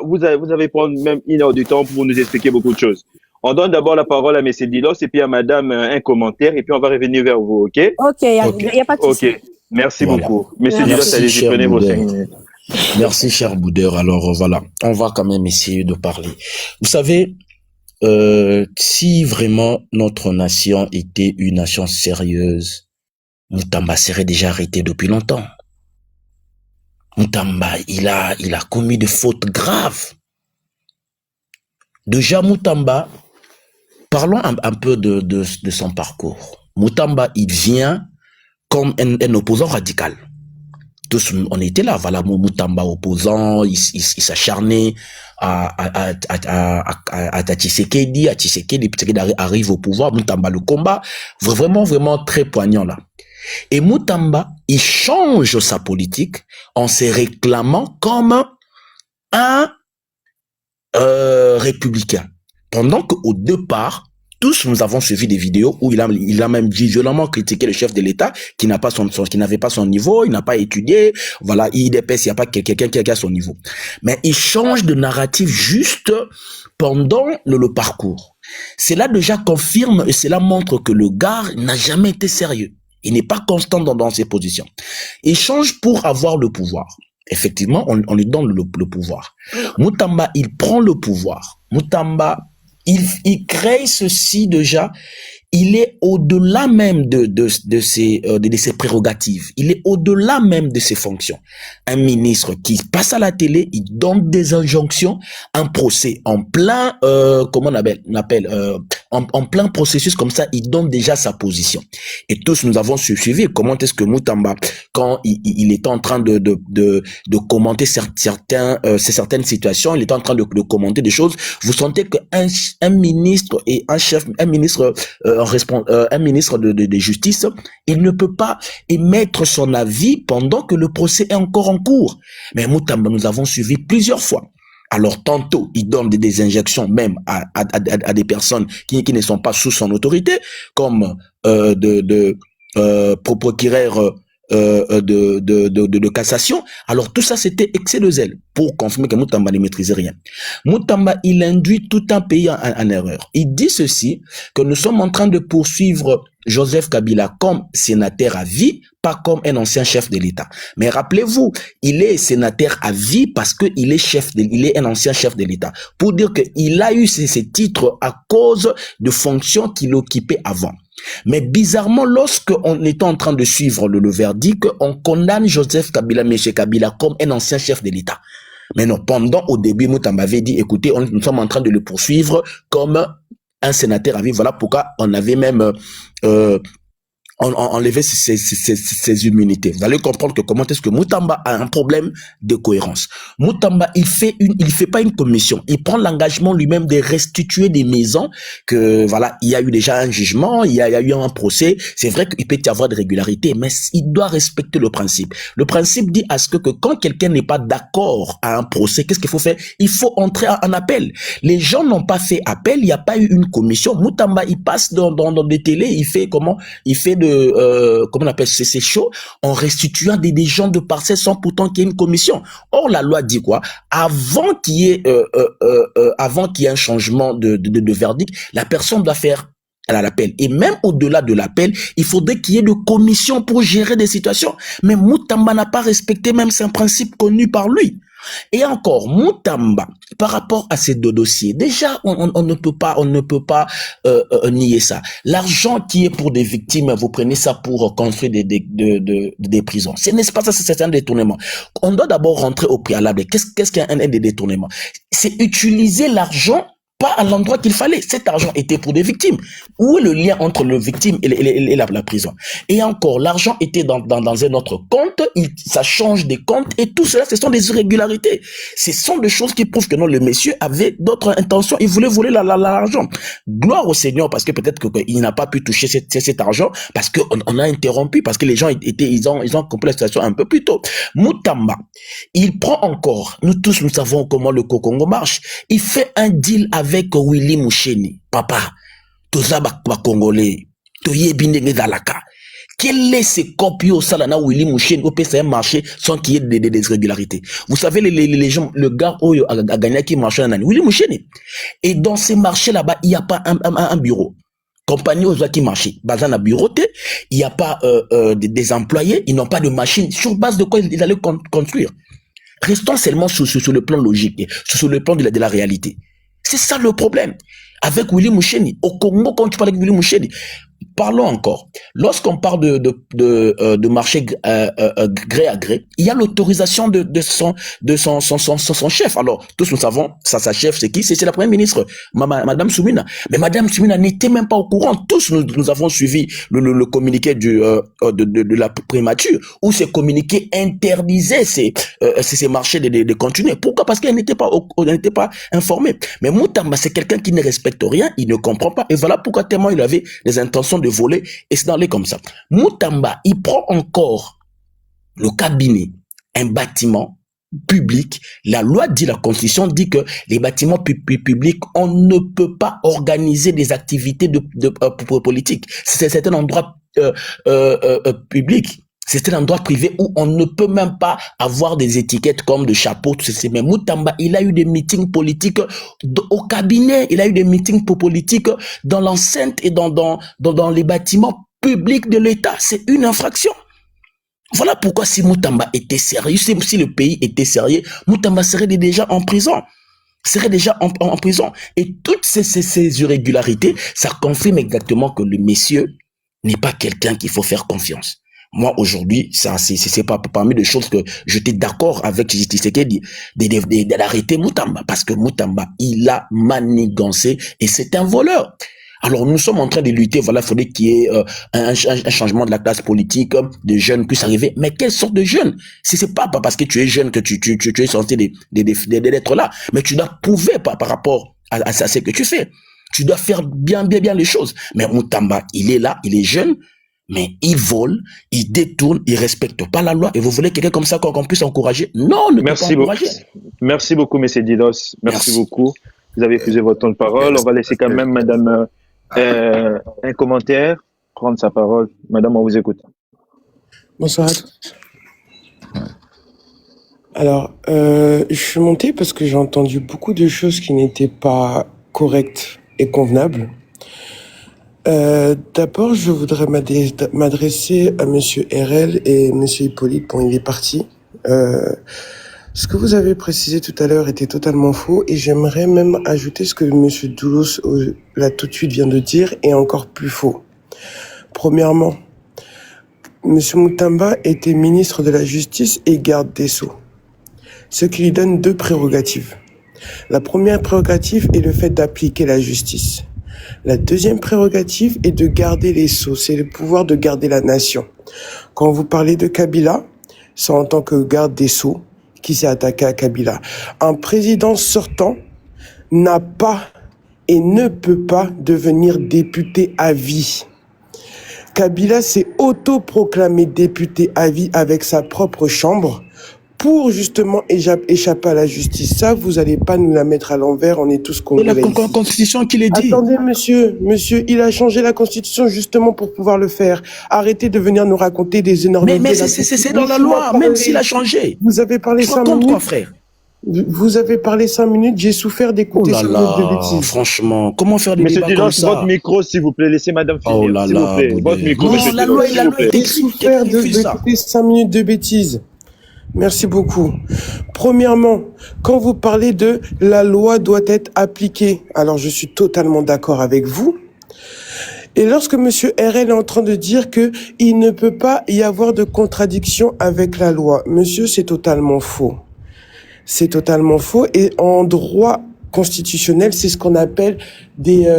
[SPEAKER 3] Vous avez prendre même 1 heure du temps pour nous expliquer beaucoup de choses. On donne d'abord la parole à monsieur Dilos et puis à madame un commentaire et puis on va revenir vers vous, ok?
[SPEAKER 8] Ok, il n'y a pas de souci.
[SPEAKER 3] Ok, merci beaucoup. Monsieur Dilos, allez-y, prenez vos 5 minutes.
[SPEAKER 5] Merci, cher Boudeur. Alors, voilà, on va quand même essayer de parler. Vous savez, si vraiment notre nation était une nation sérieuse, Mutamba serait déjà arrêté depuis longtemps. Mutamba, il a commis des fautes graves. Déjà, Mutamba, parlons un peu de son parcours. Mutamba, il vient comme un opposant radical. Tous, on était là, voilà, Mutamba opposant, il s'acharnait à Tshisekedi, Tshisekedi arrive au pouvoir, Mutamba le combat, vraiment très poignant là. Et Mutamba, il change sa politique en se réclamant comme un républicain. Pendant qu'au départ, tous nous avons suivi des vidéos où il a même violemment critiqué le chef de l'État qui n'avait pas son niveau, il n'a pas étudié, voilà, IDPS, il n'y a pas quelqu'un qui a son niveau. Mais il change de narrative juste pendant le parcours. Cela déjà confirme et cela montre que le gars n'a jamais été sérieux. Il n'est pas constant dans ses positions. Il change pour avoir le pouvoir. Effectivement, on lui donne le pouvoir. Mutamba, il prend le pouvoir. Mutamba, il crée ceci déjà. Il est au-delà même de ses prérogatives. Il est au-delà même de ses fonctions. Un ministre qui passe à la télé, il donne des injonctions, un procès en plein, comment on appelle, en plein processus comme ça, il donne déjà sa position. Et tous nous avons suivi comment est-ce que Moutamba, quand il était en train de commenter certaines situations, il était en train de commenter des choses. Vous sentez qu'un ministre et un ministre de justice, il ne peut pas émettre son avis pendant que le procès est encore en cours. Mais Moutamba, nous avons suivi plusieurs fois. Alors tantôt, il donne des injections même à des personnes qui ne sont pas sous son autorité, comme procureur de cassation. Alors tout ça, c'était excès de zèle pour confirmer que Moutamba ne maîtrisait rien. Moutamba, il induit tout un pays en erreur. Il dit ceci, que nous sommes en train de poursuivre Joseph Kabila comme sénateur à vie, pas comme un ancien chef de l'État. Mais rappelez-vous, il est sénateur à vie parce qu'il est il est un ancien chef de l'État. Pour dire qu'il a eu ces titres à cause de fonctions qu'il occupait avant. Mais bizarrement, lorsqu'on était en train de suivre le verdict, on condamne Joseph Kabila, M. Kabila, comme un ancien chef de l'État. Mais non, au début, Moutamba avait dit, écoutez, nous sommes en train de le poursuivre comme un sénateur à vie. Voilà pourquoi on avait même enlevé ses immunités. Vous allez comprendre que comment est-ce que Moutamba a un problème de cohérence. Moutamba, il fait pas une commission. Il prend l'engagement lui-même de restituer des maisons que, voilà, il y a eu déjà un jugement, il y a eu un procès. C'est vrai qu'il peut y avoir des régularités, mais il doit respecter le principe. Le principe dit à ce que quand quelqu'un n'est pas d'accord à un procès, qu'est-ce qu'il faut faire? Il faut entrer en appel. Les gens n'ont pas fait appel, il n'y a pas eu une commission. Moutamba, il passe dans des télés, il fait comment on appelle c'est chaud en restituant des gens de parcelles sans pourtant qu'il y ait une commission. Or la loi dit quoi? Avant qu'il y ait un changement de verdict, la personne doit faire l'appel. Et même au-delà de l'appel, il faudrait qu'il y ait de commissions pour gérer des situations. Mais Moutamba n'a pas respecté même ces principes connus par lui. Et encore, Moutamba, par rapport à ces deux dossiers, déjà, on ne peut pas nier ça. L'argent qui est pour des victimes, vous prenez ça pour construire des prisons. N'est-ce pas ça, c'est un détournement. On doit d'abord rentrer au préalable. Qu'est-ce qu'un des détournements? C'est utiliser l'argent pas à l'endroit qu'il fallait. Cet argent était pour des victimes. Où est le lien entre le victime et la prison? Et encore, l'argent était dans un autre compte, ça change des comptes, et tout cela, ce sont des irrégularités. Ce sont des choses qui prouvent que non, le monsieur avait d'autres intentions, il voulait voler l'argent. Gloire au Seigneur, parce que peut-être qu'il n'a pas pu toucher cet argent, parce qu'on a interrompu, parce que les gens ils ont compris la situation un peu plus tôt. Moutamba, il prend encore, nous tous nous savons comment le Congo marche, il fait un deal avec Willy Moucheni. Papa, tout ça ba Congolais, tout y est bien d'Alaka. Quel est ce copieux salana Willy Moucheni au PCM marché sans qu'il y ait des irrégularités? Vous savez, les gens, le gars a gagné qui marchait en année, Willy Moucheni. Et dans ces marchés là-bas, il n'y a pas un bureau. Compagnie aux qui marchait. Bazan a bureauté, il n'y a pas des employés, ils n'ont pas de machines. Sur base de quoi ils allaient construire? Restons seulement sur le plan logique, sur le plan de la réalité. C'est ça le problème. Avec Willy Moucheni. Au Congo, quand tu parles avec Willy Moucheni, parlons encore. Lorsqu'on parle de marché gré à gré, il y a l'autorisation de son chef. Alors, tous nous savons, sa chef, c'est qui? C'est la première ministre, Madame Soumina. Mais Madame Soumina n'était même pas au courant. Tous nous avons suivi le communiqué de la primature, où ces communiqués interdisaient ces marchés de continuer. Pourquoi? Parce qu'elle n'était pas informée. Mais Moutamba, c'est quelqu'un qui ne respecte rien, il ne comprend pas. Et voilà pourquoi tellement il avait des intentions de voler et c'est d'aller comme ça. Moutamba, il prend encore le cabinet, un bâtiment public. La loi dit, la constitution dit que les bâtiments publics, on ne peut pas organiser des activités politiques. C'est un endroit public. C'est un endroit privé où on ne peut même pas avoir des étiquettes comme de chapeau, tout ceci. Mais Moutamba, il a eu des meetings politiques au cabinet, il a eu des meetings politiques dans l'enceinte et dans les bâtiments publics de l'État. C'est une infraction. Voilà pourquoi si Moutamba était sérieux, si le pays était sérieux, Moutamba serait déjà en prison. Et toutes ces irrégularités, ça confirme exactement que le monsieur n'est pas quelqu'un qu'il faut faire confiance. Moi, aujourd'hui, ça, c'est pas parmi les choses que j'étais d'accord avec Tshisekedi d'arrêter Moutamba. Parce que Moutamba, il a manigancé et c'est un voleur. Alors nous sommes en train de lutter, voilà, il faudrait qu'il y ait un changement de la classe politique, des jeunes puissent arriver. Mais quelle sorte de jeunes? Si c'est pas parce que tu es jeune que tu es censé d'être là, mais tu dois prouver par rapport à ce que tu fais. Tu dois faire bien les choses. Mais Moutamba, il est là, il est jeune, mais il vole, il détourne, il respecte pas la loi. Et vous voulez quelqu'un comme ça qu'on puisse encourager? Non, on ne peut pas encourager.
[SPEAKER 3] Merci beaucoup, Monsieur Didos. Merci beaucoup. Vous avez épuisé votre temps de parole. On va laisser quand même Madame un commentaire, prendre sa parole. Madame, on vous écoute.
[SPEAKER 9] Bonsoir à tous. Alors, je suis monté parce que j'ai entendu beaucoup de choses qui n'étaient pas correctes et convenables. D'abord, je voudrais m'adresser à Monsieur RL et Monsieur Hippolyte. Bon, il est parti. Ce que vous avez précisé tout à l'heure était totalement faux et j'aimerais même ajouter ce que Monsieur Doulos, là tout de suite vient de dire, est encore plus faux. Premièrement, Monsieur Moutamba était ministre de la Justice et garde des Sceaux, ce qui lui donne 2 prérogatives. La première prérogative est le fait d'appliquer la justice. La deuxième prérogative est de garder les sceaux, c'est le pouvoir de garder la nation. Quand vous parlez de Kabila, c'est en tant que garde des sceaux qui s'est attaqué à Kabila. Un président sortant n'a pas et ne peut pas devenir député à vie. Kabila s'est autoproclamé député à vie avec sa propre chambre pour justement échapper à la justice. Ça, vous n'allez pas nous la mettre à l'envers, on est tous congolais.
[SPEAKER 5] C'est la Constitution qui l'est dit.
[SPEAKER 9] Attendez, monsieur, il a changé la Constitution justement pour pouvoir le faire. Arrêtez de venir nous raconter des énormités.
[SPEAKER 5] Mais c'est dans la loi, même s'il a changé.
[SPEAKER 9] Vous avez parlé 5 minutes.
[SPEAKER 5] Quoi, frère?
[SPEAKER 9] Vous avez parlé 5 minutes, j'ai souffert d'écouter 5 minutes de bêtises.
[SPEAKER 5] Franchement, comment faire des
[SPEAKER 3] Monsieur
[SPEAKER 5] débats comme ça?
[SPEAKER 3] votre micro, s'il vous plaît, laissez Madame finir.
[SPEAKER 5] Oh là
[SPEAKER 3] s'il
[SPEAKER 5] là,
[SPEAKER 3] vous plaît. Votre micro,
[SPEAKER 5] non,
[SPEAKER 3] Monsieur
[SPEAKER 5] la loi est
[SPEAKER 9] J'ai
[SPEAKER 5] écrite.
[SPEAKER 9] souffert d'écouter 5 minutes de bêtises. Merci beaucoup. Premièrement, quand vous parlez de la loi doit être appliquée, alors je suis totalement d'accord avec vous. Et lorsque Monsieur RL est en train de dire que il ne peut pas y avoir de contradiction avec la loi, monsieur, c'est totalement faux. C'est totalement faux. Et en droit constitutionnel, c'est ce qu'on appelle des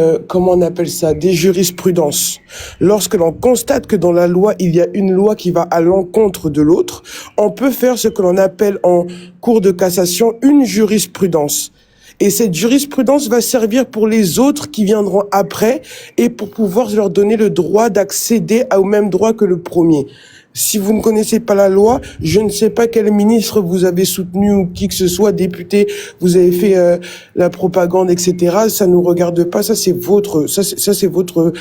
[SPEAKER 9] des jurisprudences. Lorsque l'on constate que dans la loi, il y a une loi qui va à l'encontre de l'autre, on peut faire ce que l'on appelle en cour de cassation une jurisprudence. Et cette jurisprudence va servir pour les autres qui viendront après et pour pouvoir leur donner le droit d'accéder au même droit que le premier. Si vous ne connaissez pas la loi, je ne sais pas quel ministre vous avez soutenu ou qui que ce soit, député, vous avez fait la propagande, etc. Ça nous regarde pas. Ça c'est votre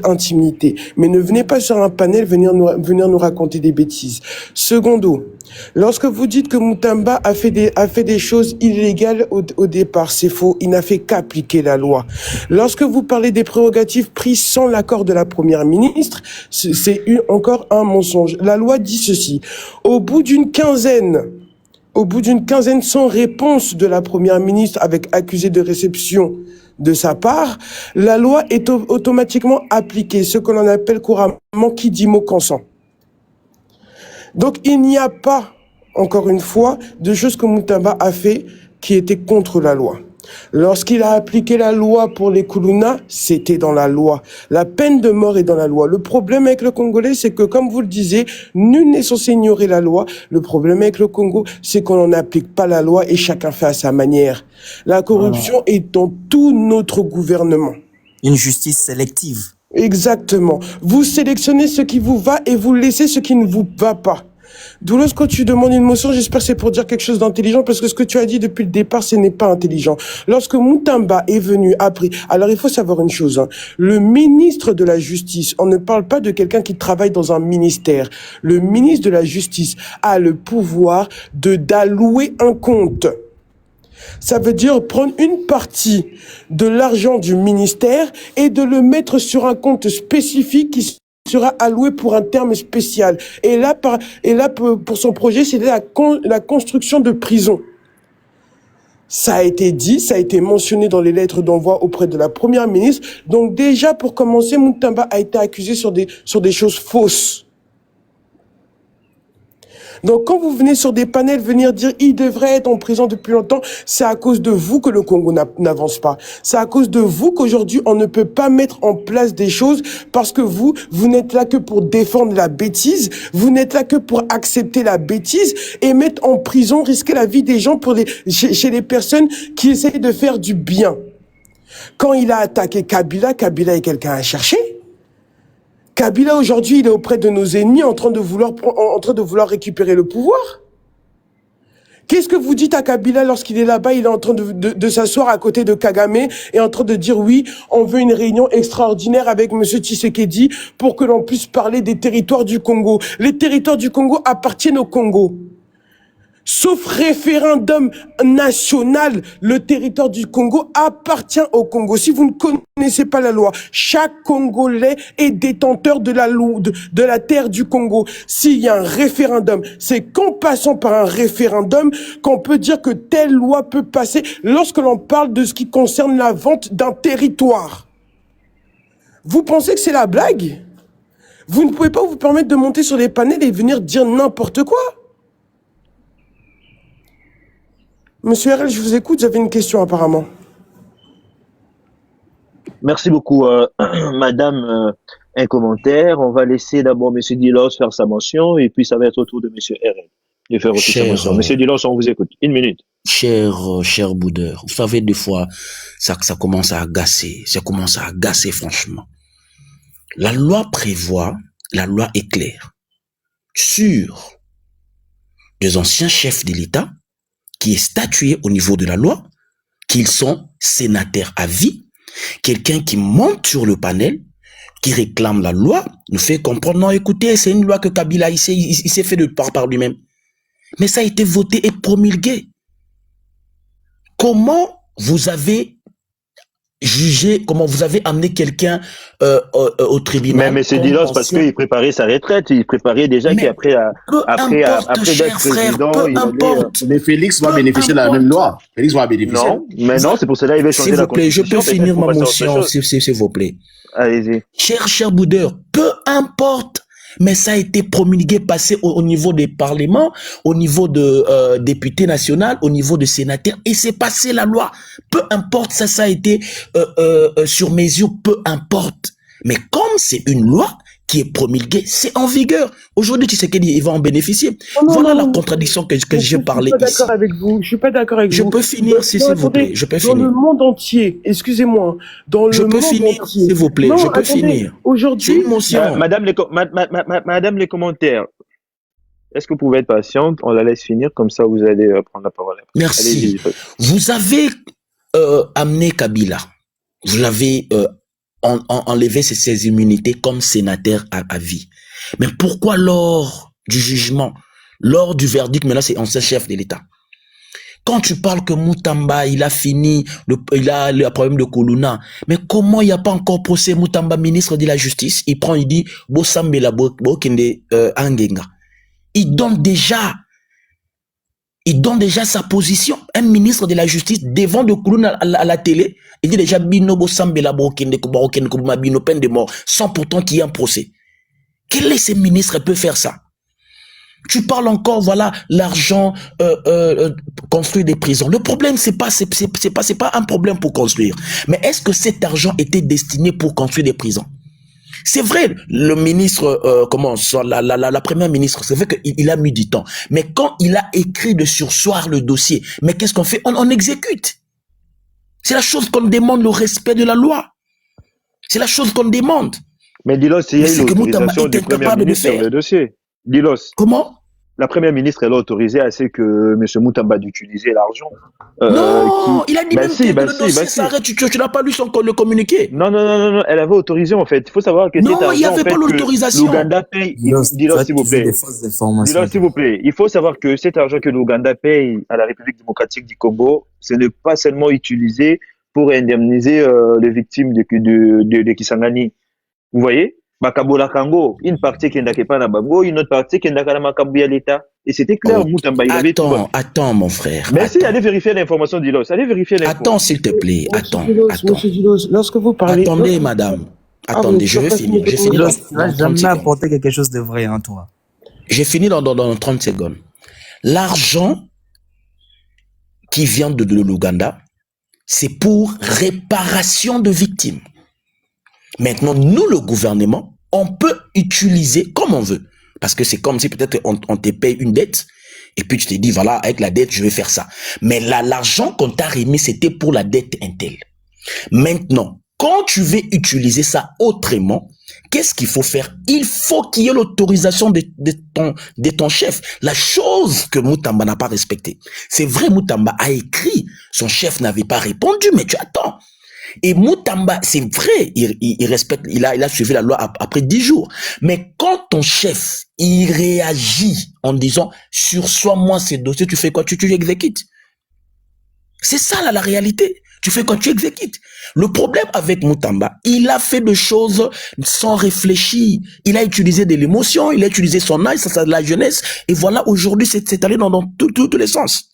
[SPEAKER 9] intimité. Mais ne venez pas sur un panel venir nous raconter des bêtises. Secondo, lorsque vous dites que Moutamba a fait des choses illégales au départ, c'est faux. Il n'a fait qu'appliquer la loi. Lorsque vous parlez des prérogatives prises sans l'accord de la première ministre, c'est encore un mensonge. La loi dit ceci. Au bout d'une quinzaine sans réponse de la première ministre avec accusé de réception de sa part, la loi est automatiquement appliquée, ce que l'on appelle couramment qui dit mot consent. Donc il n'y a pas, encore une fois, de choses que Moutamba a fait qui étaient contre la loi. Lorsqu'il a appliqué la loi pour les Kuluna, c'était dans la loi. La peine de mort est dans la loi. Le problème avec le Congolais, c'est que, comme vous le disiez, nul n'est censé ignorer la loi. Le problème avec le Congo, c'est qu'on n'applique pas la loi et chacun fait à sa manière. La corruption est dans tout notre gouvernement.
[SPEAKER 7] Une justice sélective.
[SPEAKER 9] Exactement. Vous sélectionnez ce qui vous va et vous laissez ce qui ne vous va pas. Doulos, quand tu demandes une motion, j'espère que c'est pour dire quelque chose d'intelligent, parce que ce que tu as dit depuis le départ, ce n'est pas intelligent. Lorsque Moutamba est venu après, alors il faut savoir une chose, hein, le ministre de la Justice, on ne parle pas de quelqu'un qui travaille dans un ministère. Le ministre de la Justice a le pouvoir d'allouer un compte. Ça veut dire prendre une partie de l'argent du ministère et de le mettre sur un compte spécifique qui sera alloué pour un terme spécial. Et là, pour son projet, c'était la construction de prisons. Ça a été dit, ça a été mentionné dans les lettres d'envoi auprès de la première ministre. Donc déjà, pour commencer, Moutamba a été accusé sur des choses fausses. Donc quand vous venez sur des panels venir dire il devrait être en prison depuis longtemps, c'est à cause de vous que le Congo n'avance pas. C'est à cause de vous qu'aujourd'hui on ne peut pas mettre en place des choses parce que vous n'êtes là que pour défendre la bêtise, vous n'êtes là que pour accepter la bêtise et mettre en prison, risquer la vie des gens chez les personnes qui essayent de faire du bien. Quand il a attaqué Kabila, Kabila est quelqu'un à chercher. Kabila, aujourd'hui, il est auprès de nos ennemis en train de vouloir récupérer le pouvoir. Qu'est-ce que vous dites à Kabila lorsqu'il est là-bas, il est en train de s'asseoir à côté de Kagame et en train de dire oui, on veut une réunion extraordinaire avec Monsieur Tshisekedi pour que l'on puisse parler des territoires du Congo. Les territoires du Congo appartiennent au Congo. Sauf référendum national, le territoire du Congo appartient au Congo. Si vous ne connaissez pas la loi, chaque Congolais est détenteur de la terre du Congo. S'il y a un référendum, c'est qu'en passant par un référendum qu'on peut dire que telle loi peut passer lorsque l'on parle de ce qui concerne la vente d'un territoire. Vous pensez que c'est la blague? Vous ne pouvez pas vous permettre de monter sur les panels et venir dire n'importe quoi. Monsieur RL, je vous écoute, vous avez une question apparemment.
[SPEAKER 3] Merci beaucoup, Madame. Un commentaire. On va laisser d'abord Monsieur Dilos faire sa mention et puis ça va être au tour de Monsieur RL de faire aussi sa mention. Monsieur Dilos, on vous écoute. Une minute.
[SPEAKER 5] Cher Boudeur, vous savez, des fois, ça commence à agacer. Ça commence à agacer, franchement. La loi prévoit, la loi est claire sur des anciens chefs de l'État qui est statué au niveau de la loi, qu'ils sont sénateurs à vie. Quelqu'un qui monte sur le panel, qui réclame la loi, nous fait comprendre, non, écoutez, c'est une loi que Kabila, il s'est fait de par lui-même. Mais ça a été voté et promulgué. Comment vous avez jugé, comment vous avez amené quelqu'un au tribunal?
[SPEAKER 3] Mais M. Dilos, parce qu'il préparait sa retraite, il préparait déjà qu'après d'être président, il allait...
[SPEAKER 4] Mais Félix va bénéficier de la même loi. Félix va bénéficier.
[SPEAKER 3] Non, mais non, c'est pour cela qu'il veut changer la constitution.
[SPEAKER 5] S'il vous plaît, je peux finir ma motion, s'il vous plaît.
[SPEAKER 3] Allez-y.
[SPEAKER 5] Cher Boudeur, peu importe, mais ça a été promulgué, passé au niveau des parlements, au niveau de députés nationaux, au niveau de sénateurs, et c'est passé la loi. Peu importe, ça a été sur mesure, peu importe. Mais comme c'est une loi qui est promulguée, c'est en vigueur. Aujourd'hui, tu sais qu'il va en bénéficier. Voilà la contradiction que j'ai parlé ici.
[SPEAKER 9] Je suis pas d'accord avec vous. Je suis pas d'accord avec vous.
[SPEAKER 5] Je peux finir, s'il vous plaît. Je peux finir.
[SPEAKER 9] Dans le monde entier, excusez-moi.
[SPEAKER 5] Je peux finir, s'il vous plaît. Je peux finir.
[SPEAKER 9] Aujourd'hui,
[SPEAKER 3] Madame les commentaires. Est-ce que vous pouvez être patiente? On la laisse finir, comme ça vous allez prendre la parole.
[SPEAKER 5] Merci. Vous avez amené Kabila. Vous l'avez enlevé ses immunités comme sénateur à vie. Mais pourquoi lors du jugement, lors du verdict, maintenant c'est ancien chef de l'État? Quand tu parles que Moutamba, il a fini, il a le problème de Koluna, mais comment il n'y a pas encore procès Moutamba, ministre de la Justice? Il prend, il dit, Bosambela Bokende Angenga. Il donne déjà sa position. Un ministre de la Justice devant de Koluna à la télé, il dit déjà Bino Bosambela Bokende Bino peine de mort, sans pourtant qu'il y ait un procès. Quel est ce ministre qui peut faire ça? Tu parles encore, voilà, l'argent construire des prisons. Le problème, c'est pas un problème pour construire. Mais est-ce que cet argent était destiné pour construire des prisons? C'est vrai, le ministre, la première ministre, c'est vrai qu'il a mis du temps. Mais quand il a écrit de surseoir le dossier, mais qu'est-ce qu'on fait? On exécute. C'est la chose qu'on demande, le respect de la loi. C'est la chose qu'on demande.
[SPEAKER 3] Mais Dilos, il y a eu l'autorisation du Premier ministre sur le dossier. Dilos.
[SPEAKER 5] Comment?
[SPEAKER 3] La Première ministre, elle a autorisé à ce que M. Moutamba d'utiliser l'argent.
[SPEAKER 5] Non, il a dit même que le dossier s'arrête, tu n'as pas lu le communiqué.
[SPEAKER 3] Non, elle avait autorisé en fait. Il faut savoir que
[SPEAKER 5] non, il n'y avait pas l'autorisation.
[SPEAKER 3] L'Ouganda paye. Dis-le s'il vous plaît. Dis-le s'il vous plaît. Il faut savoir que cet argent que l'Ouganda paye à la République démocratique du Congo, ce n'est pas seulement utilisé pour indemniser les victimes de Kisangani. Vous voyez? Makabola Kango, une partie qui n'est pas na Bango, une autre partie qui n'est pas na Makabuya l'État. Et c'était clair, Moutamba, il avait
[SPEAKER 5] Attends, mon frère.
[SPEAKER 3] Merci, allez vérifier l'information d'Ilos. Allez vérifier l'information.
[SPEAKER 5] Attends, s'il te plaît. Attends.
[SPEAKER 9] Monsieur Dilos, lorsque vous parlez...
[SPEAKER 5] Attendez, madame. Attendez, je vais finir.
[SPEAKER 7] Tu vas jamais apporter quelque chose de vrai, hein, toi.
[SPEAKER 5] J'ai fini dans 30 secondes. L'argent qui vient de l'Ouganda, c'est pour réparation de victimes. Maintenant, nous, le gouvernement, on peut utiliser comme on veut. Parce que c'est comme si peut-être on te paye une dette, et puis tu te dis, voilà, avec la dette, je vais faire ça. Mais là, l'argent qu'on t'a remis, c'était pour la dette Intel. Maintenant, quand tu veux utiliser ça autrement, qu'est-ce qu'il faut faire? Il faut qu'il y ait l'autorisation de ton chef. La chose que Moutamba n'a pas respectée. C'est vrai, Moutamba a écrit, son chef n'avait pas répondu, mais tu attends. Et Moutamba, c'est vrai, il respecte, il a suivi la loi après 10 jours. Mais quand ton chef, il réagit en disant, sur moi ces dossiers, tu fais quoi? Tu exécutes. C'est ça, là, la réalité. Tu fais quoi? Tu exécutes. Le problème avec Moutamba, il a fait des choses sans réfléchir. Il a utilisé de l'émotion, il a utilisé son âge, la jeunesse. Et voilà, aujourd'hui, c'est allé dans tous les sens.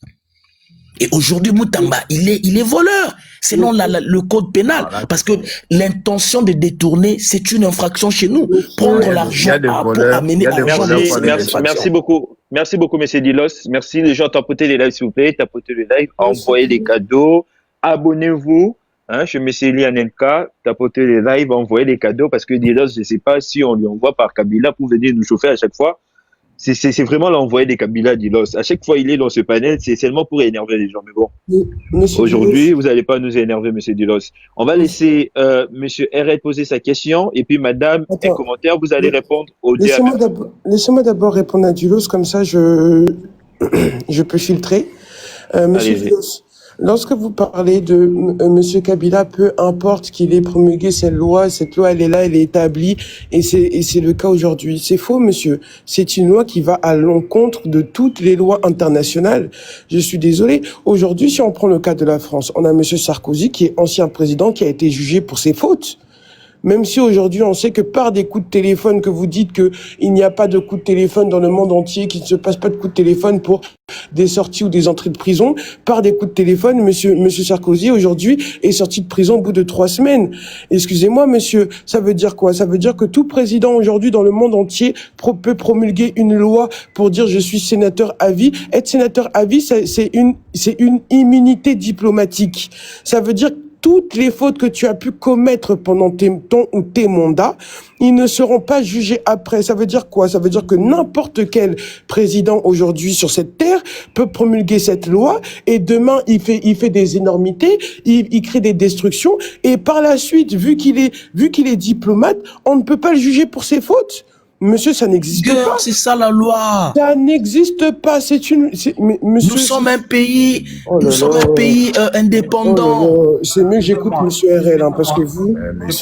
[SPEAKER 5] Et aujourd'hui, Moutamba, il est voleur, selon le code pénal. Parce que l'intention de détourner, c'est une infraction chez nous. Prendre l'argent pour amener l'argent.
[SPEAKER 3] Merci beaucoup. Merci beaucoup, monsieur Dilos. Merci les gens, tapotez les lives, s'il vous plaît. Tapotez les lives, envoyez des cadeaux. Abonnez-vous. Chez monsieur Eli Anelka, tapotez les lives, envoyez des cadeaux. Parce que Dilos, je ne sais pas si on lui envoie par Kabila pour venir nous chauffer à chaque fois. C'est vraiment l'envoyé des Kabila Dilos. À chaque fois il est dans ce panel, c'est seulement pour énerver les gens. Mais bon, aujourd'hui, vous n'allez pas nous énerver, monsieur Dilos. On va laisser monsieur RL poser sa question et puis madame, un commentaire, vous allez répondre au diable.
[SPEAKER 9] Laissez-moi d'abord répondre à Dilos, comme ça je peux filtrer. Monsieur Dilos, lorsque vous parlez de monsieur Kabila, peu importe qu'il ait promulgué cette loi elle est là, elle est établie, et c'est le cas aujourd'hui. C'est faux, monsieur. C'est une loi qui va à l'encontre de toutes les lois internationales. Je suis désolé. Aujourd'hui, si on prend le cas de la France, on a monsieur Sarkozy, qui est ancien président, qui a été jugé pour ses fautes. Même si aujourd'hui on sait que par des coups de téléphone, que vous dites que il n'y a pas de coups de téléphone dans le monde entier, qu'il ne se passe pas de coups de téléphone pour des sorties ou des entrées de prison, par des coups de téléphone, monsieur Sarkozy aujourd'hui est sorti de prison au bout de 3 semaines. Excusez-moi, monsieur, ça veut dire quoi? Ça veut dire que tout président aujourd'hui dans le monde entier peut promulguer une loi pour dire je suis sénateur à vie. Être sénateur à vie, c'est une immunité diplomatique. Ça veut dire toutes les fautes que tu as pu commettre pendant ton ou tes mandats, ils ne seront pas jugés après. Ça veut dire quoi? Ça veut dire que n'importe quel président aujourd'hui sur cette terre peut promulguer cette loi et demain il fait des énormités, il crée des destructions et par la suite, vu qu'il est diplomate, on ne peut pas le juger pour ses fautes. Monsieur, ça n'existe pas.
[SPEAKER 5] C'est ça la loi.
[SPEAKER 9] Ça n'existe pas. Monsieur...
[SPEAKER 5] Nous sommes un pays, indépendant.
[SPEAKER 9] C'est mieux que j'écoute monsieur RL, parce que vous...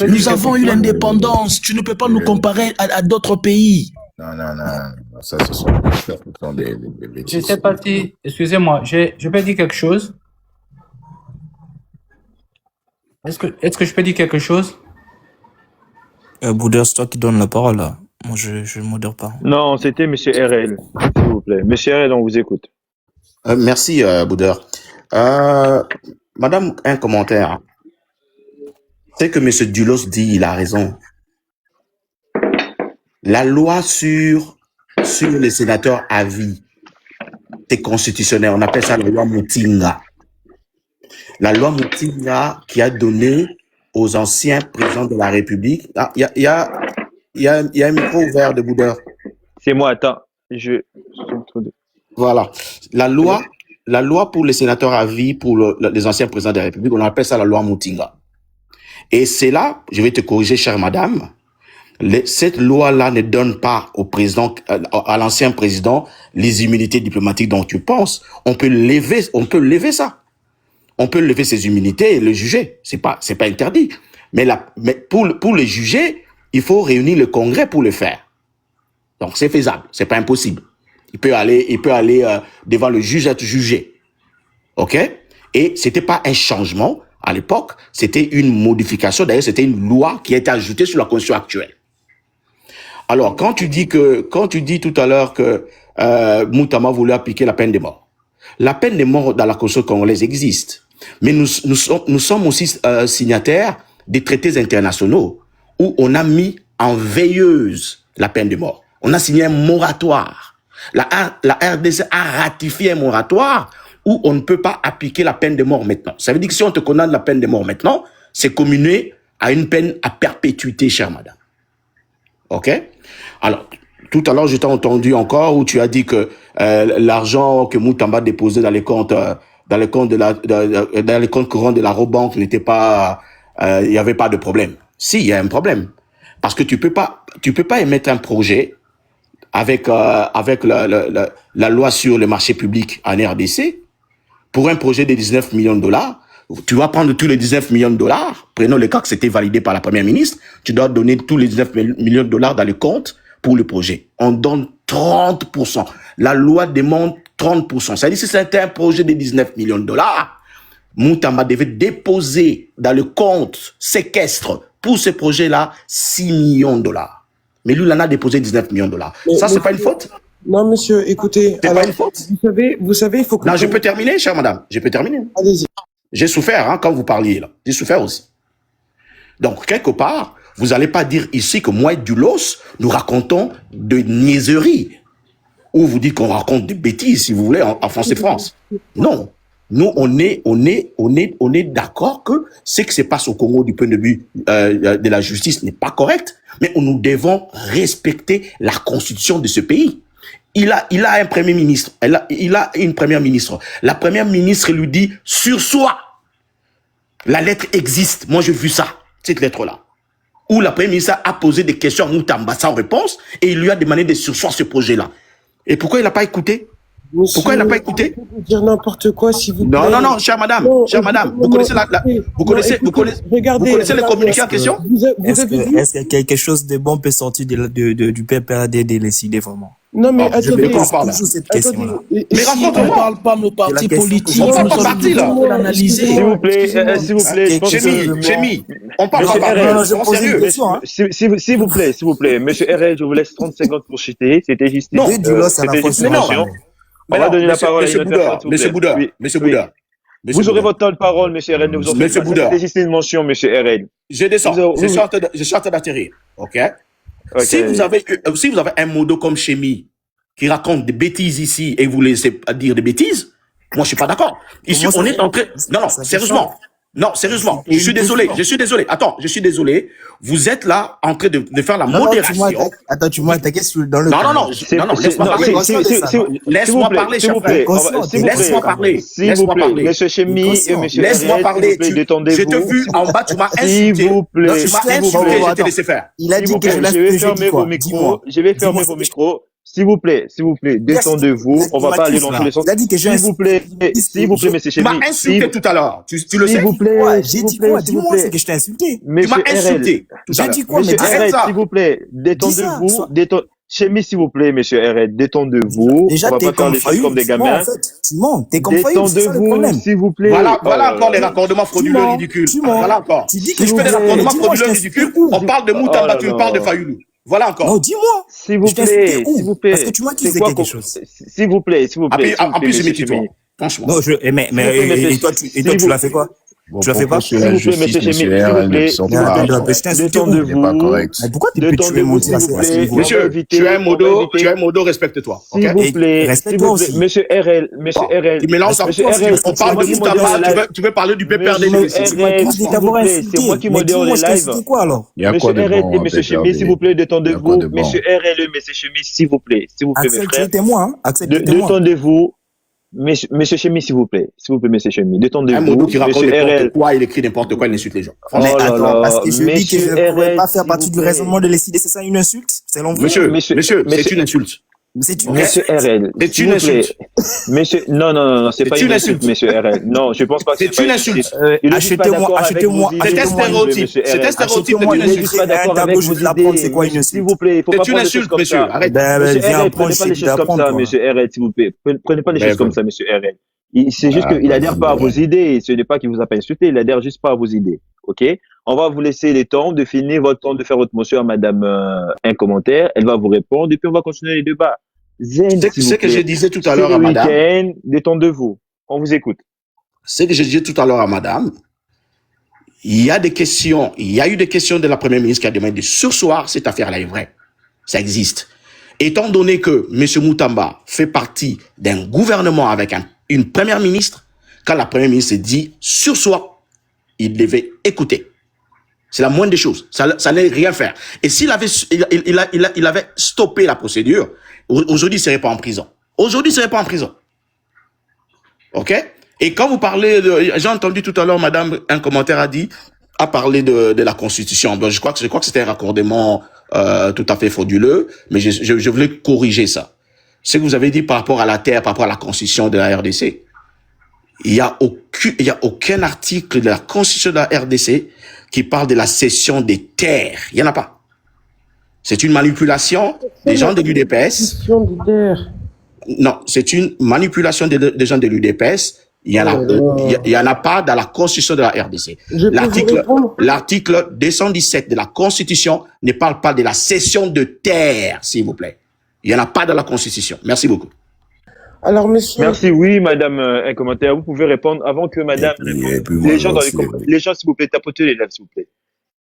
[SPEAKER 5] Nous avons eu l'indépendance. Tu ne peux pas nous comparer à d'autres pays.
[SPEAKER 6] Non. Ça, ce sont des bêtises.
[SPEAKER 10] Je sais pas si... Excusez-moi, je peux dire quelque chose? Est-ce que je peux dire quelque chose?
[SPEAKER 7] Bouddha, c'est toi qui donne la parole, là. Moi, je ne modère pas.
[SPEAKER 3] Non, c'était monsieur RL, s'il vous plaît. Monsieur RL, on vous écoute.
[SPEAKER 4] Merci, Boudeur. Madame, un commentaire. C'est que monsieur Dulos dit, il a raison. La loi sur les sénateurs à vie, c'est constitutionnel. On appelle ça la loi Mutinga. La loi Mutinga qui a donné aux anciens présidents de la République. Il y a un micro ouvert de Boudeur.
[SPEAKER 3] C'est moi, attends.
[SPEAKER 4] Voilà. La loi pour les sénateurs à vie, pour les anciens présidents de la République, on appelle ça la loi Mutinga. Et c'est là, je vais te corriger, chère madame, cette loi-là ne donne pas au président, à l'ancien président, les immunités diplomatiques dont tu penses. On peut lever ça. On peut lever ses immunités et le juger. C'est pas interdit. Mais pour le juger, il faut réunir le Congrès pour le faire. Donc c'est faisable, c'est pas impossible. Il peut aller devant le juge être jugé. OK? Et c'était pas un changement à l'époque, c'était une modification. D'ailleurs, c'était une loi qui a été ajoutée sur la Constitution actuelle. Alors, quand tu dis tout à l'heure que Moutamba voulait appliquer la peine de mort. La peine de mort dans la Constitution congolaise existe. Mais nous sommes aussi signataires des traités internationaux où on a mis en veilleuse la peine de mort. On a signé un moratoire. La RDC a ratifié un moratoire où on ne peut pas appliquer la peine de mort maintenant. Ça veut dire que si on te condamne la peine de mort maintenant, c'est communé à une peine à perpétuité, chère madame. OK? Alors, tout à l'heure, je t'ai entendu encore où tu as dit que l'argent que Moutamba déposait dans les comptes, dans les comptes dans les comptes courants de la Robank n'était pas, il y avait pas de problème. Si, il y a un problème. Parce que tu peux pas émettre un projet avec la loi sur le marché public en RDC pour un projet de 19 millions de dollars. Tu vas prendre tous les 19 millions de dollars. Prenons le cas que c'était validé par la première ministre. Tu dois donner tous les 19 millions de dollars dans le compte pour le projet. On donne 30%. La loi demande 30%. Ça veut dire que si c'était un projet de 19 millions de dollars, Moutamba devait déposer dans le compte séquestre pour ce projet-là 6 millions de dollars. Mais lui, il en a déposé 19 millions de dollars. Ça, c'est pas une faute?
[SPEAKER 9] Non, monsieur, écoutez.
[SPEAKER 4] C'est pas une faute?
[SPEAKER 9] Vous savez, il faut que...
[SPEAKER 4] Non, je peux terminer, chère madame. Je peux terminer.
[SPEAKER 9] Allez-y.
[SPEAKER 4] J'ai souffert, hein, quand vous parliez, là. J'ai souffert aussi. Donc, quelque part, vous n'allez pas dire ici que moi et Dulos, nous racontons de niaiseries. Ou vous dites qu'on raconte des bêtises, si vous voulez, en France et France. Non. Nous, on est d'accord que ce qui se passe au Congo du point de vue de la justice n'est pas correct, mais nous devons respecter la constitution de ce pays. Il a un premier ministre, il a une première ministre. La première ministre lui dit sur soi. La lettre existe. Moi, j'ai vu ça, cette lettre-là. Où la première ministre a posé des questions à Moutamba sans réponse et il lui a demandé de sursoir ce projet-là. Et pourquoi il n'a pas écouté?
[SPEAKER 9] Monsieur,
[SPEAKER 4] pourquoi il n'a pas écouté?
[SPEAKER 9] Vous dire n'importe quoi, si vous plaît.
[SPEAKER 4] Non, chère madame, vous connaissez vous connaissez les communiqués en question?
[SPEAKER 7] Est-ce que quelque chose de bon peut sortir du PPRD de décider vraiment?
[SPEAKER 9] Non, mais
[SPEAKER 4] je
[SPEAKER 9] attendez.
[SPEAKER 4] pas parler.
[SPEAKER 7] Cette question-là.
[SPEAKER 4] Mais raconte-moi.
[SPEAKER 5] On ne parle pas nos partis politiques.
[SPEAKER 4] On parle pas parti, là.
[SPEAKER 5] L'analyser.
[SPEAKER 3] S'il vous plaît,
[SPEAKER 4] Chémi, on parle pas parti.
[SPEAKER 7] Non, je pose une question, hein.
[SPEAKER 3] S'il vous plaît, monsieur RL, je vous laisse 30 secondes pour chuter. C'était juste une information. On va donner la parole à une autre personne.
[SPEAKER 4] Monsieur Bouddha.
[SPEAKER 3] Vous aurez votre temps de parole, monsieur RL. Ne vous en faites pas. C'était juste une mention, monsieur RL.
[SPEAKER 4] Je descends. Je suis en train d'atterrir. OK? Si vous avez un modo comme Chémi qui raconte des bêtises ici et vous laissez dire des bêtises, moi je suis pas d'accord. Ici on est en train... Non, sérieusement. Non, sérieusement. Je suis désolé. Attends, je suis désolé. Vous êtes là en train de faire la modération.
[SPEAKER 7] Attends, tu m'as attaqué dans le...
[SPEAKER 4] Non, laisse-moi parler. Laisse-moi parler, s'il vous plaît. Laisse-moi parler.
[SPEAKER 3] S'il vous plaît, monsieur Chémi et monsieur
[SPEAKER 4] laisse-moi parler. Je t'ai vu en bas, tu m'as insulté.
[SPEAKER 3] S'il vous plaît.
[SPEAKER 4] Tu m'as insulté, je t'ai laissé faire.
[SPEAKER 7] Il a dit que je vais fermer vos micros.
[SPEAKER 3] Je vais fermer vos micros. S'il vous plaît, détendez-vous. On va pas aller dans tous les sens. S'il vous plaît, monsieur Chémi.
[SPEAKER 4] Tu m'as insulté tout à l'heure. Tu le sais.
[SPEAKER 3] S'il vous plaît.
[SPEAKER 7] J'ai dit quoi? Dis-moi, c'est que je t'ai insulté.
[SPEAKER 4] Tu m'as insulté.
[SPEAKER 7] J'ai dit quoi?
[SPEAKER 3] Monsieur RL, s'il vous plaît, détendez-vous. Chémi, s'il vous plaît, monsieur RL, détendez-vous.
[SPEAKER 7] Déjà,
[SPEAKER 3] on va pas faire les choses comme des gamins.
[SPEAKER 7] T'es comme Fayoum, c'est ça le problème.
[SPEAKER 3] S'il vous plaît.
[SPEAKER 4] Voilà encore les raccordements frauduleux ridicules. Voilà encore.
[SPEAKER 7] Tu dis
[SPEAKER 4] que je fais des raccordements frauduleux ridicules. On parle de Moutamba, tu me parles de Fayoulou. Voilà encore.
[SPEAKER 7] Non, dis-moi.
[SPEAKER 3] S'il vous plaît.
[SPEAKER 7] Parce que tu m'as dit quelque chose.
[SPEAKER 3] S'il vous plaît.
[SPEAKER 4] En plus, je m'étais franchement.
[SPEAKER 7] Non, et toi, tu l'as fait quoi? Tu l'as fait pas?
[SPEAKER 6] S'il vous plaît, monsieur Chémi,
[SPEAKER 3] détendez-vous.
[SPEAKER 7] Pourquoi tu peux tuer mon tir à ce niveau?
[SPEAKER 4] Monsieur, tu es un modo, respecte-toi.
[SPEAKER 3] S'il vous plaît, monsieur RL,
[SPEAKER 4] Tu mélanges on parle de Moutamba, tu veux parler du PPRD.
[SPEAKER 3] C'est moi qui modère les lives.
[SPEAKER 7] C'est quoi alors?
[SPEAKER 3] Monsieur RL et monsieur Chémi, s'il vous plaît, détendez-vous. Monsieur RL et monsieur Chémi, s'il vous plaît, mes frères.
[SPEAKER 7] Acceptez-moi,
[SPEAKER 3] détendez-vous. Monsieur Chémi, s'il vous plaît, monsieur Chémi, détendez-vous.
[SPEAKER 4] Un modo qui raconte n'importe quoi, il écrit n'importe quoi, il insulte les gens.
[SPEAKER 7] Mais attends, parce que je dis que je ne pourrais pas faire partie du raisonnement de l'ECD, c'est ça une insulte? C'est l'envoi?
[SPEAKER 4] Monsieur, c'est une insulte.
[SPEAKER 3] Monsieur RL.
[SPEAKER 4] C'est une insulte.
[SPEAKER 3] Monsieur, non, c'est pas une insulte, monsieur RL. Non, je pense pas que
[SPEAKER 4] c'est une insulte.
[SPEAKER 7] Achetez-moi.
[SPEAKER 4] C'est un stéréotype. C'est un stéréotype, c'est une insulte.
[SPEAKER 7] C'est quoi une insulte?
[SPEAKER 3] S'il vous plaît,
[SPEAKER 4] c'est une insulte, monsieur. Arrête.
[SPEAKER 3] Monsieur RL, prenez pas les choses comme ça, monsieur RL, s'il vous plaît. Prenez pas les choses comme ça, monsieur RL. C'est juste qu'il adhère pas à vos idées. Ce n'est pas qu'il vous a pas insulté, il adhère juste pas à vos idées. OK? On va vous laisser le temps de finir votre temps de faire votre motion à madame un commentaire. Elle va vous répondre et puis on va continuer les débats.
[SPEAKER 4] C'est ce que je disais tout à l'heure à madame.
[SPEAKER 3] Détendez-vous. On vous écoute.
[SPEAKER 4] Ce que je disais tout à l'heure à madame. Il y a eu des questions de la première ministre qui a demandé de sursoir cette affaire-là est vraie. Ça existe. Étant donné que M. Moutamba fait partie d'un gouvernement avec une première ministre, quand la première ministre dit sur soi, il devait écouter. C'est la moindre des choses. Ça n'est rien faire. Et s'il avait, il avait stoppé la procédure, aujourd'hui, il ne serait pas en prison. Aujourd'hui, il ne serait pas en prison. OK? Et quand vous parlez j'ai entendu tout à l'heure, madame, un commentaire a parlé de la Constitution. Donc, je crois que c'était un raccordement tout à fait frauduleux, mais je voulais corriger ça. Ce que vous avez dit par rapport à la terre, par rapport à la Constitution de la RDC, il y a aucun article de la Constitution de la RDC qui parle de la cession des terres. Il n'y en a pas. C'est une manipulation des gens de l'UDPS. Non, c'est une manipulation des gens de l'UDPS. Il y en a pas dans la Constitution de la RDC. L'article 217 de la Constitution ne parle pas de la cession de terre, s'il vous plaît. Il n'y en a pas dans la Constitution. Merci beaucoup.
[SPEAKER 9] Alors, monsieur.
[SPEAKER 3] Merci, oui, madame, un commentaire. Vous pouvez répondre avant que madame réponde. Les gens, s'il vous plaît, tapotez les lèvres, s'il vous plaît.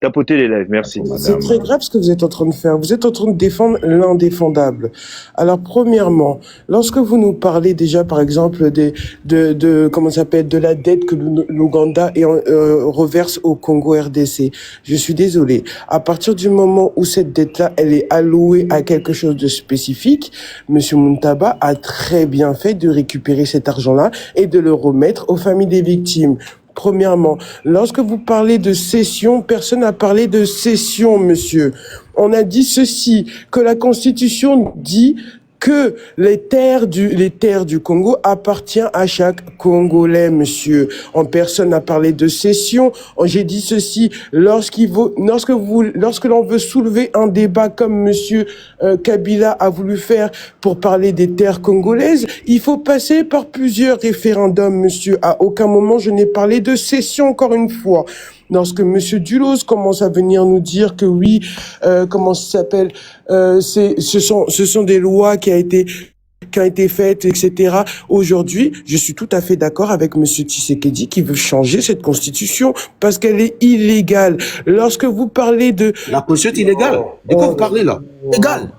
[SPEAKER 3] Tapotez les lèvres, merci.
[SPEAKER 9] C'est très grave ce que vous êtes en train de faire. Vous êtes en train de défendre l'indéfendable. Alors, premièrement, lorsque vous nous parlez déjà, par exemple, comment ça s'appelle, de la dette que l'Ouganda reverse au Congo RDC, je suis désolé. À partir du moment où cette dette-là, elle est allouée à quelque chose de spécifique, Monsieur Moutamba a très bien fait de récupérer cet argent-là et de le remettre aux familles des victimes. Premièrement, lorsque vous parlez de cession, personne n'a parlé de cession, monsieur. On a dit ceci, que la Constitution dit que les terres du Congo appartiennent à chaque Congolais, monsieur. En personne n'a parlé de cession. J'ai dit ceci, lorsque l'on veut soulever un débat comme monsieur Kabila a voulu faire pour parler des terres congolaises, il faut passer par plusieurs référendums, monsieur. À aucun moment je n'ai parlé de cession, encore une fois. Lorsque monsieur Dulos commence à venir nous dire que oui, comment ça s'appelle, ce sont des lois qui ont été faites, etc. Aujourd'hui, je suis tout à fait d'accord avec monsieur Tshisekedi qui veut changer cette constitution parce qu'elle est illégale. Lorsque vous parlez de...
[SPEAKER 4] La constitution est illégale. De quoi vous parlez là? Légal.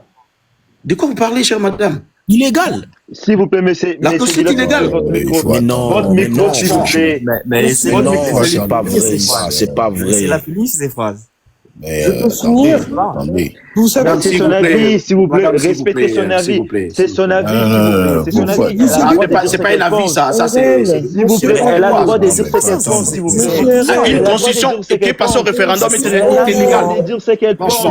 [SPEAKER 4] De quoi vous parlez, chère madame? Illégal.
[SPEAKER 3] S'il vous plaît, monsieur.
[SPEAKER 4] La constitution est illégale.
[SPEAKER 5] Mais non,
[SPEAKER 3] votre micro, s'il vous plaît.
[SPEAKER 5] Mais c'est pas vrai. C'est pas vrai.
[SPEAKER 7] C'est la finition ces phrases.
[SPEAKER 6] Mais,
[SPEAKER 9] je peux finir.
[SPEAKER 6] attendez.
[SPEAKER 9] Vous savez,
[SPEAKER 3] c'est son avis, s'il vous plaît. Respectez son avis. C'est son avis, s'il vous plaît. C'est son avis.
[SPEAKER 4] C'est pas un avis, ça c'est...
[SPEAKER 3] S'il vous plaît, elle a le droit de dire ce qu'elle pense, s'il vous plaît.
[SPEAKER 4] Une constitution qui est passée au référendum est illégale.
[SPEAKER 3] Dire ce qu'elle pense.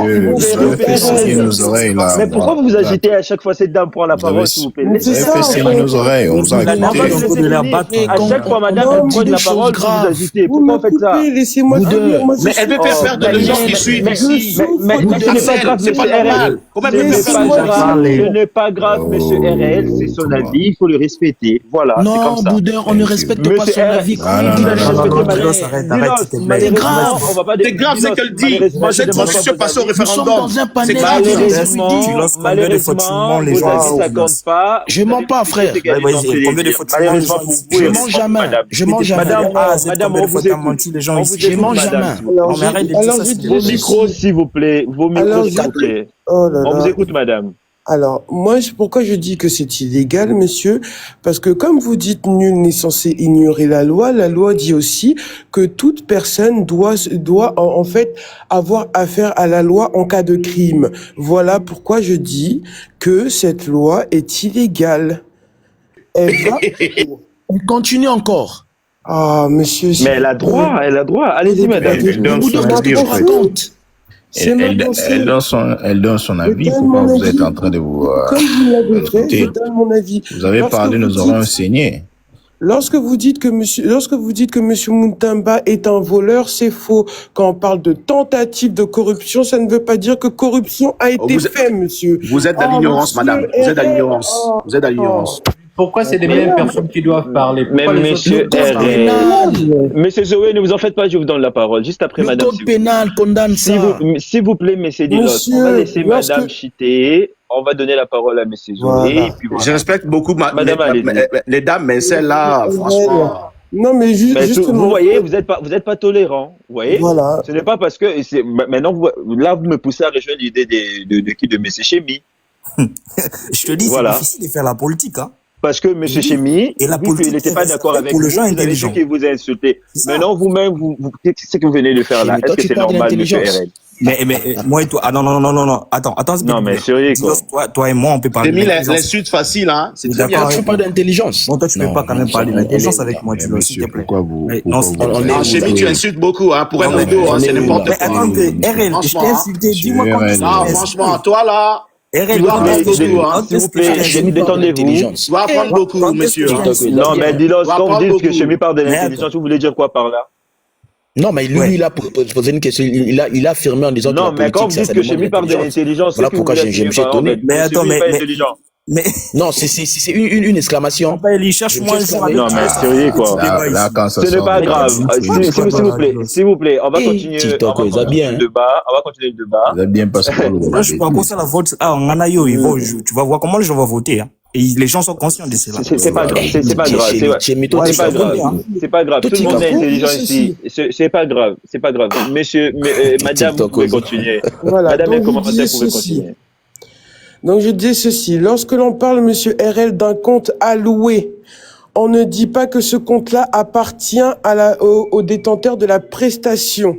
[SPEAKER 6] Mais
[SPEAKER 3] pourquoi vous vous agitez à chaque fois cette dame prend la parole, s'il vous plaît?
[SPEAKER 6] Vous avez fait saigner nos oreilles, on vous a écouté.
[SPEAKER 3] À chaque fois, madame, elle prend la parole, vous vous agitez. Pourquoi vous faites ça?
[SPEAKER 9] Laissez-moi finir.
[SPEAKER 4] Mais elle veut faire perdre les gens qui suivent ici.
[SPEAKER 3] Mais ce n'est pas grave, monsieur RL. Ce n'est pas grave, monsieur RL, c'est son avis, il faut le respecter. Voilà, c'est comme ça.
[SPEAKER 5] Non, Boudeur, on ne respecte pas son avis.
[SPEAKER 3] C'est grave.
[SPEAKER 4] C'est grave ce qu'elle dit. Moi, cette constitution passée au référendum.
[SPEAKER 5] C'est
[SPEAKER 4] grave.
[SPEAKER 3] Malheureusement, vos avis, ça compte pas.
[SPEAKER 5] Je mens pas, frère.
[SPEAKER 3] Malheureusement, vous pouvez.
[SPEAKER 5] Je mens jamais. Je mens jamais.
[SPEAKER 3] Madame, on vous écoute.
[SPEAKER 5] Je mens jamais.
[SPEAKER 3] Vos micros, s'il vous plaît. Vos micros, s'il vous plaît. On vous écoute, madame.
[SPEAKER 9] Alors, moi, pourquoi je dis que c'est illégal, monsieur? Parce que comme vous dites, nul n'est censé ignorer la loi dit aussi que toute personne doit en fait avoir affaire à la loi en cas de crime. Voilà pourquoi je dis que cette loi est illégale.
[SPEAKER 5] Elle continue encore.
[SPEAKER 9] Ah, monsieur.
[SPEAKER 3] Mais elle a droit. Allez-y, madame.
[SPEAKER 6] Elle donne son avis. Pourquoi vous êtes en train de vous...
[SPEAKER 9] Comme vous l'avez fait, je donne mon avis.
[SPEAKER 6] Vous avez parlé, nous aurons enseigné.
[SPEAKER 9] Lorsque vous dites que monsieur Moutamba est un voleur, c'est faux. Quand on parle de tentative de corruption, ça ne veut pas dire que corruption a été faite, monsieur.
[SPEAKER 4] Vous êtes à l'ignorance, madame. Vous êtes à l'ignorance. Vous êtes à l'ignorance.
[SPEAKER 10] Pourquoi c'est les mêmes personnes qui doivent parler?
[SPEAKER 3] Mais monsieur Monsieur Zoé, ne vous en faites pas, je vous donne la parole. Juste après, madame.
[SPEAKER 5] Le code pénal condamne ça.
[SPEAKER 3] S'il vous plaît, monsieur Dilos, on va laisser madame chiter. On va donner la parole à monsieur Zoé. Et puis voilà.
[SPEAKER 4] Je respecte beaucoup les dames, mais celle-là, franchement...
[SPEAKER 9] Non, mais justement.
[SPEAKER 3] Vous voyez, vous êtes pas tolérant. Vous voyez? Voilà. Ce n'est pas parce que, maintenant, là, vous me poussez à rejoindre l'idée de monsieur Chémy.
[SPEAKER 7] Je te dis,
[SPEAKER 3] Voilà.
[SPEAKER 7] c'est difficile de faire la politique, hein.
[SPEAKER 3] Parce que M. Chemi,
[SPEAKER 7] Et la
[SPEAKER 3] vu
[SPEAKER 7] politique
[SPEAKER 3] qu'il n'était
[SPEAKER 7] est
[SPEAKER 3] pas d'accord
[SPEAKER 7] respectée
[SPEAKER 3] avec
[SPEAKER 7] pour
[SPEAKER 3] vous,
[SPEAKER 7] les gens
[SPEAKER 3] vous avez dit
[SPEAKER 7] intelligents.
[SPEAKER 3] qu'il vous a insulté.
[SPEAKER 7] C'est ça.
[SPEAKER 3] Maintenant, vous-même, qu'est-ce que vous venez de faire là?
[SPEAKER 5] Chemi,
[SPEAKER 3] Est-ce
[SPEAKER 5] toi,
[SPEAKER 3] que
[SPEAKER 5] tu
[SPEAKER 3] c'est
[SPEAKER 5] parles de
[SPEAKER 3] normal, M.
[SPEAKER 5] l'intelligence.
[SPEAKER 3] RL?
[SPEAKER 7] Mais moi et toi, ah non, attends,
[SPEAKER 3] Non, mais sérieux, quoi.
[SPEAKER 7] toi et moi, on peut parler
[SPEAKER 4] J'ai mis
[SPEAKER 7] d'intelligence.
[SPEAKER 4] l'insulte facile, hein. C'est très
[SPEAKER 7] D'accord,
[SPEAKER 4] bien.
[SPEAKER 5] Toi, tu
[SPEAKER 7] avec
[SPEAKER 5] parles
[SPEAKER 7] moi.
[SPEAKER 5] d'intelligence.
[SPEAKER 7] Bon, toi, tu peux pas quand même parler d'intelligence avec moi, tu
[SPEAKER 6] Mais
[SPEAKER 7] veux, s'il te
[SPEAKER 6] monsieur,
[SPEAKER 7] plaît.
[SPEAKER 6] pourquoi vous...
[SPEAKER 7] Mais
[SPEAKER 6] pourquoi
[SPEAKER 7] non,
[SPEAKER 6] vous-
[SPEAKER 7] s'il te
[SPEAKER 5] on
[SPEAKER 7] plaît.
[SPEAKER 5] est
[SPEAKER 4] Ah,
[SPEAKER 5] où,
[SPEAKER 4] chez
[SPEAKER 5] là?
[SPEAKER 4] lui, tu insultes beaucoup, hein. Pour un
[SPEAKER 7] Non, mais
[SPEAKER 4] ado, hein,
[SPEAKER 5] on
[SPEAKER 4] c'est
[SPEAKER 5] est où,
[SPEAKER 4] n'importe
[SPEAKER 5] là?
[SPEAKER 7] Mais
[SPEAKER 4] quoi.
[SPEAKER 7] attends, RL, je t'ai
[SPEAKER 4] Franchement, hein.
[SPEAKER 7] insulté, dis-moi quand est-ce que
[SPEAKER 4] Ah,
[SPEAKER 7] je t'ai
[SPEAKER 4] franchement,
[SPEAKER 7] insulté.
[SPEAKER 4] toi là,
[SPEAKER 7] RL,
[SPEAKER 4] tu dois
[SPEAKER 7] quand
[SPEAKER 4] apprendre
[SPEAKER 7] est-ce que je
[SPEAKER 4] beaucoup, hein.
[SPEAKER 3] S'il vous plaît, Chemi, détendez-vous.
[SPEAKER 5] Intelligence.
[SPEAKER 4] Tu dois apprendre beaucoup,
[SPEAKER 7] Quand est-ce que
[SPEAKER 4] monsieur.
[SPEAKER 7] je t'ai
[SPEAKER 4] hein.
[SPEAKER 5] TikTok,
[SPEAKER 7] insulté?
[SPEAKER 5] il a
[SPEAKER 3] Non,
[SPEAKER 5] bien.
[SPEAKER 3] mais dis-le,
[SPEAKER 4] Tu vas
[SPEAKER 3] quand vous
[SPEAKER 4] apprendre
[SPEAKER 3] dites que
[SPEAKER 4] beaucoup.
[SPEAKER 3] Chemi parle de
[SPEAKER 7] Mais
[SPEAKER 3] l'intelligence, vous voulez dire quoi par là?
[SPEAKER 5] Non, mais lui,
[SPEAKER 7] Ouais.
[SPEAKER 5] il a posé une question. Il a affirmé en disant que
[SPEAKER 3] Non,
[SPEAKER 5] la
[SPEAKER 3] mais quand
[SPEAKER 5] politique,
[SPEAKER 3] vous
[SPEAKER 5] ça
[SPEAKER 3] dites que
[SPEAKER 5] demande
[SPEAKER 3] Chemi parle de
[SPEAKER 5] l'intelligence.
[SPEAKER 3] l'intelligence,
[SPEAKER 5] Voilà
[SPEAKER 3] qu'est-ce que
[SPEAKER 5] pourquoi
[SPEAKER 3] vous voulez
[SPEAKER 5] je me suis
[SPEAKER 3] dire par là, en
[SPEAKER 5] étonné.
[SPEAKER 3] fait?
[SPEAKER 7] Mais attends,
[SPEAKER 3] Chemi n'est pas
[SPEAKER 7] mais,
[SPEAKER 3] intelligent.
[SPEAKER 7] mais,
[SPEAKER 5] Non, c'est une exclamation.
[SPEAKER 7] Papa Eli,
[SPEAKER 5] Je me
[SPEAKER 7] cherche-moi
[SPEAKER 5] suis
[SPEAKER 7] un jour avec
[SPEAKER 3] Non,
[SPEAKER 5] exclamé.
[SPEAKER 3] mais
[SPEAKER 7] toi.
[SPEAKER 3] sérieux, quoi.
[SPEAKER 6] Là, quand ça
[SPEAKER 3] Ce n'est
[SPEAKER 6] sort
[SPEAKER 3] pas
[SPEAKER 6] de
[SPEAKER 3] grave.
[SPEAKER 6] cadre,
[SPEAKER 3] S'il vous plaît, on va
[SPEAKER 5] Eh,
[SPEAKER 3] continuer
[SPEAKER 5] TikTok, ils ont bien.
[SPEAKER 3] le débat. On va continuer le débat.
[SPEAKER 6] vous êtes bien parce que vous
[SPEAKER 7] Là, je suis pas contre ça, la vote. Ah, on en a eu, tu vas voir comment les gens vont voter, hein. Et les gens sont conscients de cela.
[SPEAKER 3] C'est pas grave. C'est pas grave.
[SPEAKER 5] Chemi, toi,
[SPEAKER 7] Ouais,
[SPEAKER 5] tu
[SPEAKER 3] C'est pas
[SPEAKER 7] je comprends,
[SPEAKER 3] grave.
[SPEAKER 7] hein.
[SPEAKER 3] C'est pas grave.
[SPEAKER 5] Toi,
[SPEAKER 3] Tout le monde est
[SPEAKER 5] TikTok.
[SPEAKER 3] intelligent
[SPEAKER 9] Ceci.
[SPEAKER 3] ici. C'est pas grave. C'est pas grave. Monsieur, madame, vous
[SPEAKER 5] TikTok,
[SPEAKER 3] pouvez
[SPEAKER 5] oui.
[SPEAKER 3] continuer.
[SPEAKER 9] Voilà,
[SPEAKER 3] Madame
[SPEAKER 9] donc
[SPEAKER 3] et
[SPEAKER 9] vous
[SPEAKER 3] commentaire,
[SPEAKER 9] disiez
[SPEAKER 3] vous pouvez
[SPEAKER 9] ceci.
[SPEAKER 3] continuer.
[SPEAKER 9] Donc je dis ceci, lorsque l'on parle, monsieur RL, d'un compte alloué, on ne dit pas que ce compte-là appartient au détenteur de la prestation.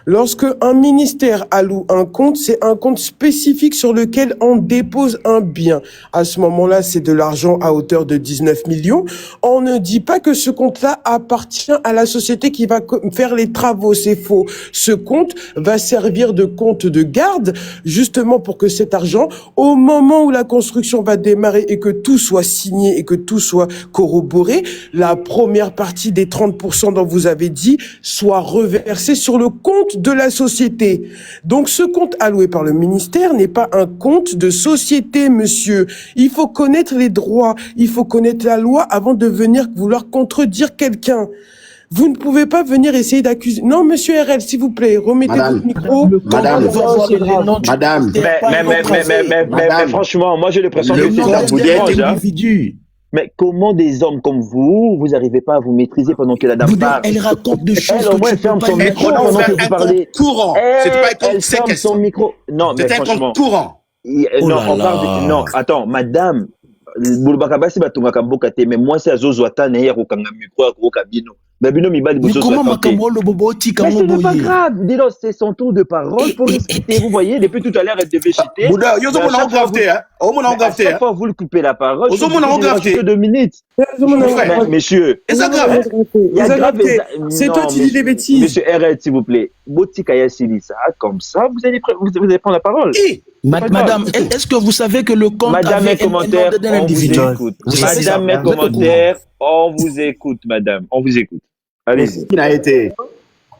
[SPEAKER 9] Lorsque un ministère alloue un compte, c'est un compte spécifique sur lequel on dépose un bien. À ce moment-là, c'est de l'argent à hauteur de 19 millions. On ne dit pas que ce compte-là appartient à la société qui va faire les travaux. C'est faux. Ce compte va servir de compte de garde, justement pour que cet argent, au moment où la construction va démarrer et que tout soit signé et que tout soit corroboré, la première partie des 30% dont vous avez dit soit reversée sur le compte de la société. Donc ce compte alloué par le ministère n'est pas un compte de société, monsieur. Il faut connaître les droits, il faut connaître la loi avant de venir vouloir contredire quelqu'un. Vous ne pouvez pas venir essayer d'accuser. Non, monsieur RL, s'il vous plaît, remettez
[SPEAKER 4] Madame,
[SPEAKER 9] votre micro.
[SPEAKER 4] madame,
[SPEAKER 5] Madame,
[SPEAKER 3] Mais franchement, moi j'ai l'impression que c'est ça vous dérange, hein. Mais comment des hommes comme vous n'arrivez pas à vous maîtriser pendant que la dame parle?
[SPEAKER 5] Elle raconte des choses
[SPEAKER 3] Elle au
[SPEAKER 5] que
[SPEAKER 3] moins
[SPEAKER 5] tu peux
[SPEAKER 3] ferme
[SPEAKER 5] pas
[SPEAKER 3] son micro
[SPEAKER 5] imaginer.
[SPEAKER 3] pendant que vous parlez.
[SPEAKER 4] Courant. C'est pas un compte
[SPEAKER 3] Elle ferme
[SPEAKER 4] séquestre.
[SPEAKER 3] son micro. Non, mais
[SPEAKER 4] C'est un
[SPEAKER 3] franchement.
[SPEAKER 4] compte courant.
[SPEAKER 5] Oh
[SPEAKER 3] Non,
[SPEAKER 5] là
[SPEAKER 3] on parle
[SPEAKER 5] là.
[SPEAKER 3] de... Non, attends, madame. Boulbakabasi batungaka mboka te, mais moi c'est azozwata na hier okanga micro akoka bino. Mais bino mibali
[SPEAKER 5] Mais comment
[SPEAKER 3] bozozwata te.
[SPEAKER 5] Makambo le bobo tika
[SPEAKER 3] Mais ce n'est pas
[SPEAKER 5] boye?
[SPEAKER 3] grave. Dis-donc, c'est son tour de parole pour discuter. Vous voyez, depuis tout à l'heure, elle devait chuter.
[SPEAKER 4] Bouddha, yo
[SPEAKER 3] Mais à
[SPEAKER 4] zo mona
[SPEAKER 3] chaque fois,
[SPEAKER 4] gravté, hein. Oh mona
[SPEAKER 3] à
[SPEAKER 4] gravté,
[SPEAKER 3] chaque
[SPEAKER 4] hein.
[SPEAKER 3] fois, vous le coupez la parole.
[SPEAKER 4] Aux hommes, on a
[SPEAKER 3] il
[SPEAKER 4] regardé.
[SPEAKER 3] reste que 2 minutes. Mais, messieurs,
[SPEAKER 4] Et ça grave.
[SPEAKER 3] il y a grave.
[SPEAKER 9] C'est
[SPEAKER 3] Non,
[SPEAKER 9] toi qui dis des bêtises.
[SPEAKER 3] Monsieur RL, s'il vous plaît. Botikaya Silissa, comme ça, vous allez prendre la parole.
[SPEAKER 5] Madame, est-ce que vous savez que le compte
[SPEAKER 3] Madame
[SPEAKER 5] avait
[SPEAKER 3] et commentaire,
[SPEAKER 5] un nom d'un
[SPEAKER 3] on vous
[SPEAKER 5] individu?
[SPEAKER 3] écoute.
[SPEAKER 5] Vous savez ça?
[SPEAKER 3] Madame et
[SPEAKER 5] Vous êtes au
[SPEAKER 3] commentaire, on vous écoute, madame. On vous écoute. Allez-y.
[SPEAKER 4] Qui n'a été?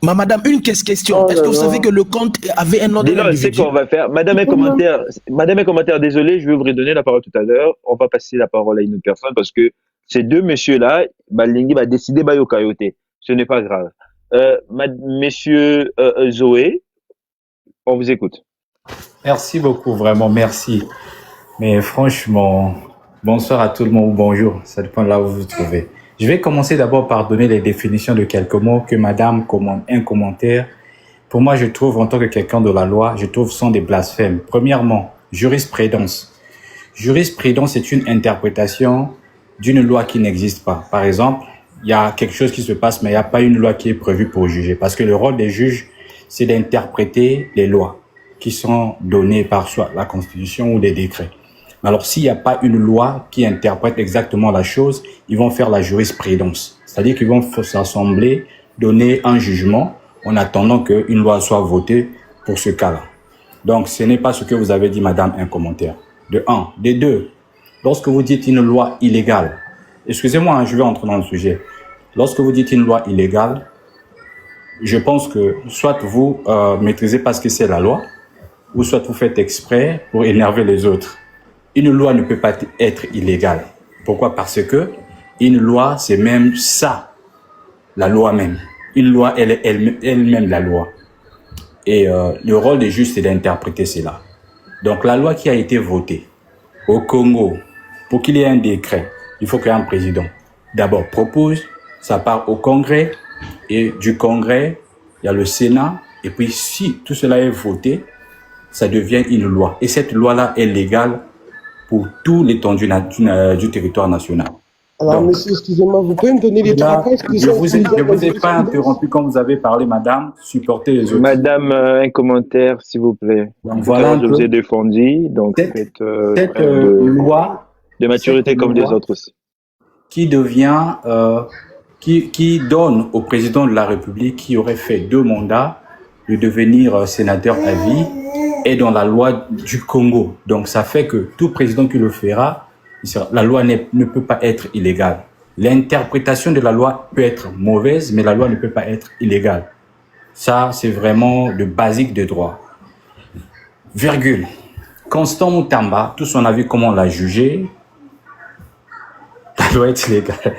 [SPEAKER 5] Madame, une question. Est-ce que vous savez que le compte avait un nom d'un
[SPEAKER 3] Dis-le, c'est
[SPEAKER 5] individu?
[SPEAKER 3] qu'on va faire. Madame et commentaire, désolé, je vais vous redonner la parole tout à l'heure. On va passer la parole à une autre personne parce que ces deux messieurs-là, Balingi va décider Bayo Kayote. Ce n'est pas grave. Monsieur Zoé, on vous écoute.
[SPEAKER 10] Merci beaucoup, vraiment, merci. Mais franchement, bonsoir à tout le monde, ou bonjour, ça dépend de là où vous vous trouvez. Je vais commencer d'abord par donner les définitions de quelques mots que madame commente, un commentaire. Pour moi, je trouve, en tant que quelqu'un de la loi, je trouve sont des blasphèmes. Premièrement, jurisprudence. Jurisprudence est une interprétation d'une loi qui n'existe pas. Par exemple, il y a quelque chose qui se passe, mais il n'y a pas une loi qui est prévue pour juger. Parce que le rôle des juges, c'est d'interpréter les lois qui sont données par soit la Constitution ou des décrets. Alors, s'il n'y a pas une loi qui interprète exactement la chose, ils vont faire la jurisprudence. C'est-à-dire qu'ils vont s'assembler, donner un jugement en attendant qu'une loi soit votée pour ce cas-là. Donc, ce n'est pas ce que vous avez dit, madame, un commentaire. De un. De deux, lorsque vous dites une loi illégale, excusez-moi, je vais entrer dans le sujet. Lorsque vous dites une loi illégale, je pense que soit vous maîtrisez pas ce que c'est la loi, ou soit vous faites exprès pour énerver les autres. Une loi ne peut pas être illégale. Pourquoi? Parce que une loi, c'est même ça, la loi même. Une loi, elle est elle-même la loi. Et le rôle des juges, c'est d'interpréter cela. Donc la loi qui a été votée au Congo, pour qu'il y ait un décret, il faut qu'un président d'abord propose, ça part au Congrès, et du Congrès, il y a le Sénat, et puis si tout cela est voté, ça devient une loi. Et cette loi-là est légale pour tout l'étendue du territoire national.
[SPEAKER 9] Alors,
[SPEAKER 10] Donc,
[SPEAKER 9] monsieur, excusez-moi, vous pouvez me donner les
[SPEAKER 10] là,
[SPEAKER 9] trois cas qui
[SPEAKER 10] je
[SPEAKER 9] sont
[SPEAKER 10] vous
[SPEAKER 9] utilisés dans
[SPEAKER 10] ai pas interrompu quand vous avez parlé, madame. Supportez les autres.
[SPEAKER 11] Madame, un commentaire, s'il vous plaît.
[SPEAKER 10] Donc,
[SPEAKER 11] Tout à
[SPEAKER 10] voilà
[SPEAKER 11] l'heure,
[SPEAKER 10] un
[SPEAKER 11] je vous
[SPEAKER 10] peu
[SPEAKER 11] ai défendu, donc
[SPEAKER 10] cette,
[SPEAKER 11] faites
[SPEAKER 10] cette
[SPEAKER 11] preuve
[SPEAKER 10] loi,
[SPEAKER 11] de maturité
[SPEAKER 10] cette
[SPEAKER 11] comme les
[SPEAKER 10] loi
[SPEAKER 11] autres aussi.
[SPEAKER 10] qui devient, qui donne au président de la République qui aurait fait 2 mandats de devenir sénateur à vie est dans la loi du Congo. Donc ça fait que tout président qui le fera, la loi ne peut pas être illégale. L'interprétation de la loi peut être mauvaise, mais la loi ne peut pas être illégale. Ça, c'est vraiment le basique de droit. Virgule. Constant Moutamba, tous on a vu comment on l'a jugé. Ça doit être légal.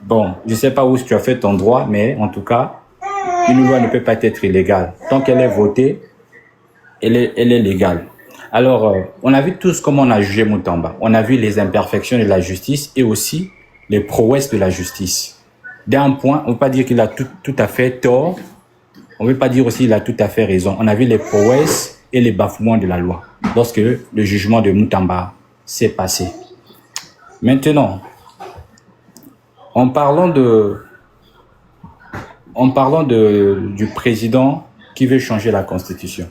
[SPEAKER 10] Bon, je ne sais pas où tu as fait ton droit, mais en tout cas, une loi ne peut pas être illégale. Tant qu'elle est votée, elle est légale. Alors, on a vu tous comment on a jugé Moutamba. On a vu les imperfections de la justice et aussi les prouesses de la justice. D'un point, on ne peut pas dire qu'il a tout à fait tort. On ne peut pas dire aussi qu'il a tout à fait raison. On a vu les prouesses et les bafouements de la loi lorsque le jugement de Moutamba s'est passé. Maintenant, en parlant du président qui veut changer la Constitution.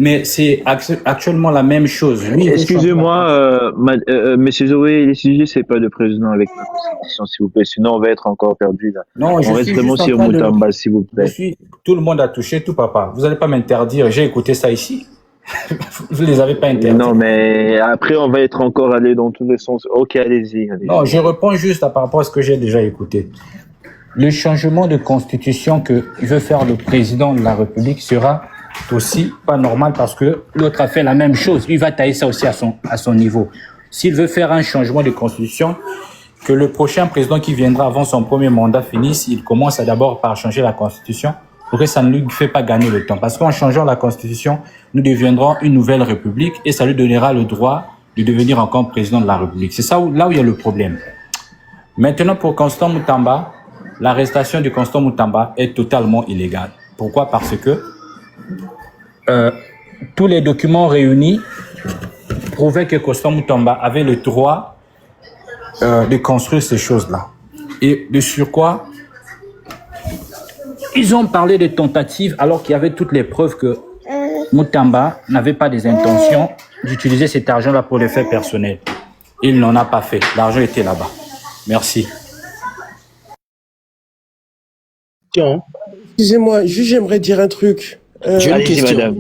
[SPEAKER 10] Mais c'est actuellement la même chose.
[SPEAKER 11] Excusez-moi, monsieur Zoé, les sujets, c'est pas de président avec la Constitution, s'il vous plaît. Sinon, on va être encore perdu là.
[SPEAKER 10] Non,
[SPEAKER 11] on reste vraiment sur Moutamba, s'il vous plaît.
[SPEAKER 10] Tout le monde a touché, tout papa. Vous n'allez pas m'interdire. J'ai écouté ça ici. Vous ne les avez pas interdits.
[SPEAKER 11] Non, mais après, on va être encore allé dans tous les sens. Ok, allez-y.
[SPEAKER 10] Non, je réponds juste par rapport à ce que j'ai déjà écouté. Le changement de constitution que veut faire le président de la République sera aussi pas normal parce que l'autre a fait la même chose. Il va tailler ça aussi à son niveau. S'il veut faire un changement de constitution, que le prochain président qui viendra avant son premier mandat finisse, il commence d'abord par changer la constitution pour que ça ne lui fait pas gagner le temps. Parce qu'en changeant la constitution, nous deviendrons une nouvelle république et ça lui donnera le droit de devenir encore président de la République. C'est ça là où il y a le problème. Maintenant, pour Constant Moutamba, l'arrestation de Constant Moutamba est totalement illégale. Pourquoi? Parce que tous les documents réunis prouvaient que Constant Moutamba avait le droit de construire ces choses-là. Et de surcroît, ils ont parlé de tentatives alors qu'il y avait toutes les preuves que Moutamba n'avait pas des intentions d'utiliser cet argent-là pour les faits personnels. Il n'en a pas fait. L'argent était là-bas. Merci.
[SPEAKER 9] Excusez-moi, juste j'aimerais dire un truc.
[SPEAKER 11] J'ai une question. Madame.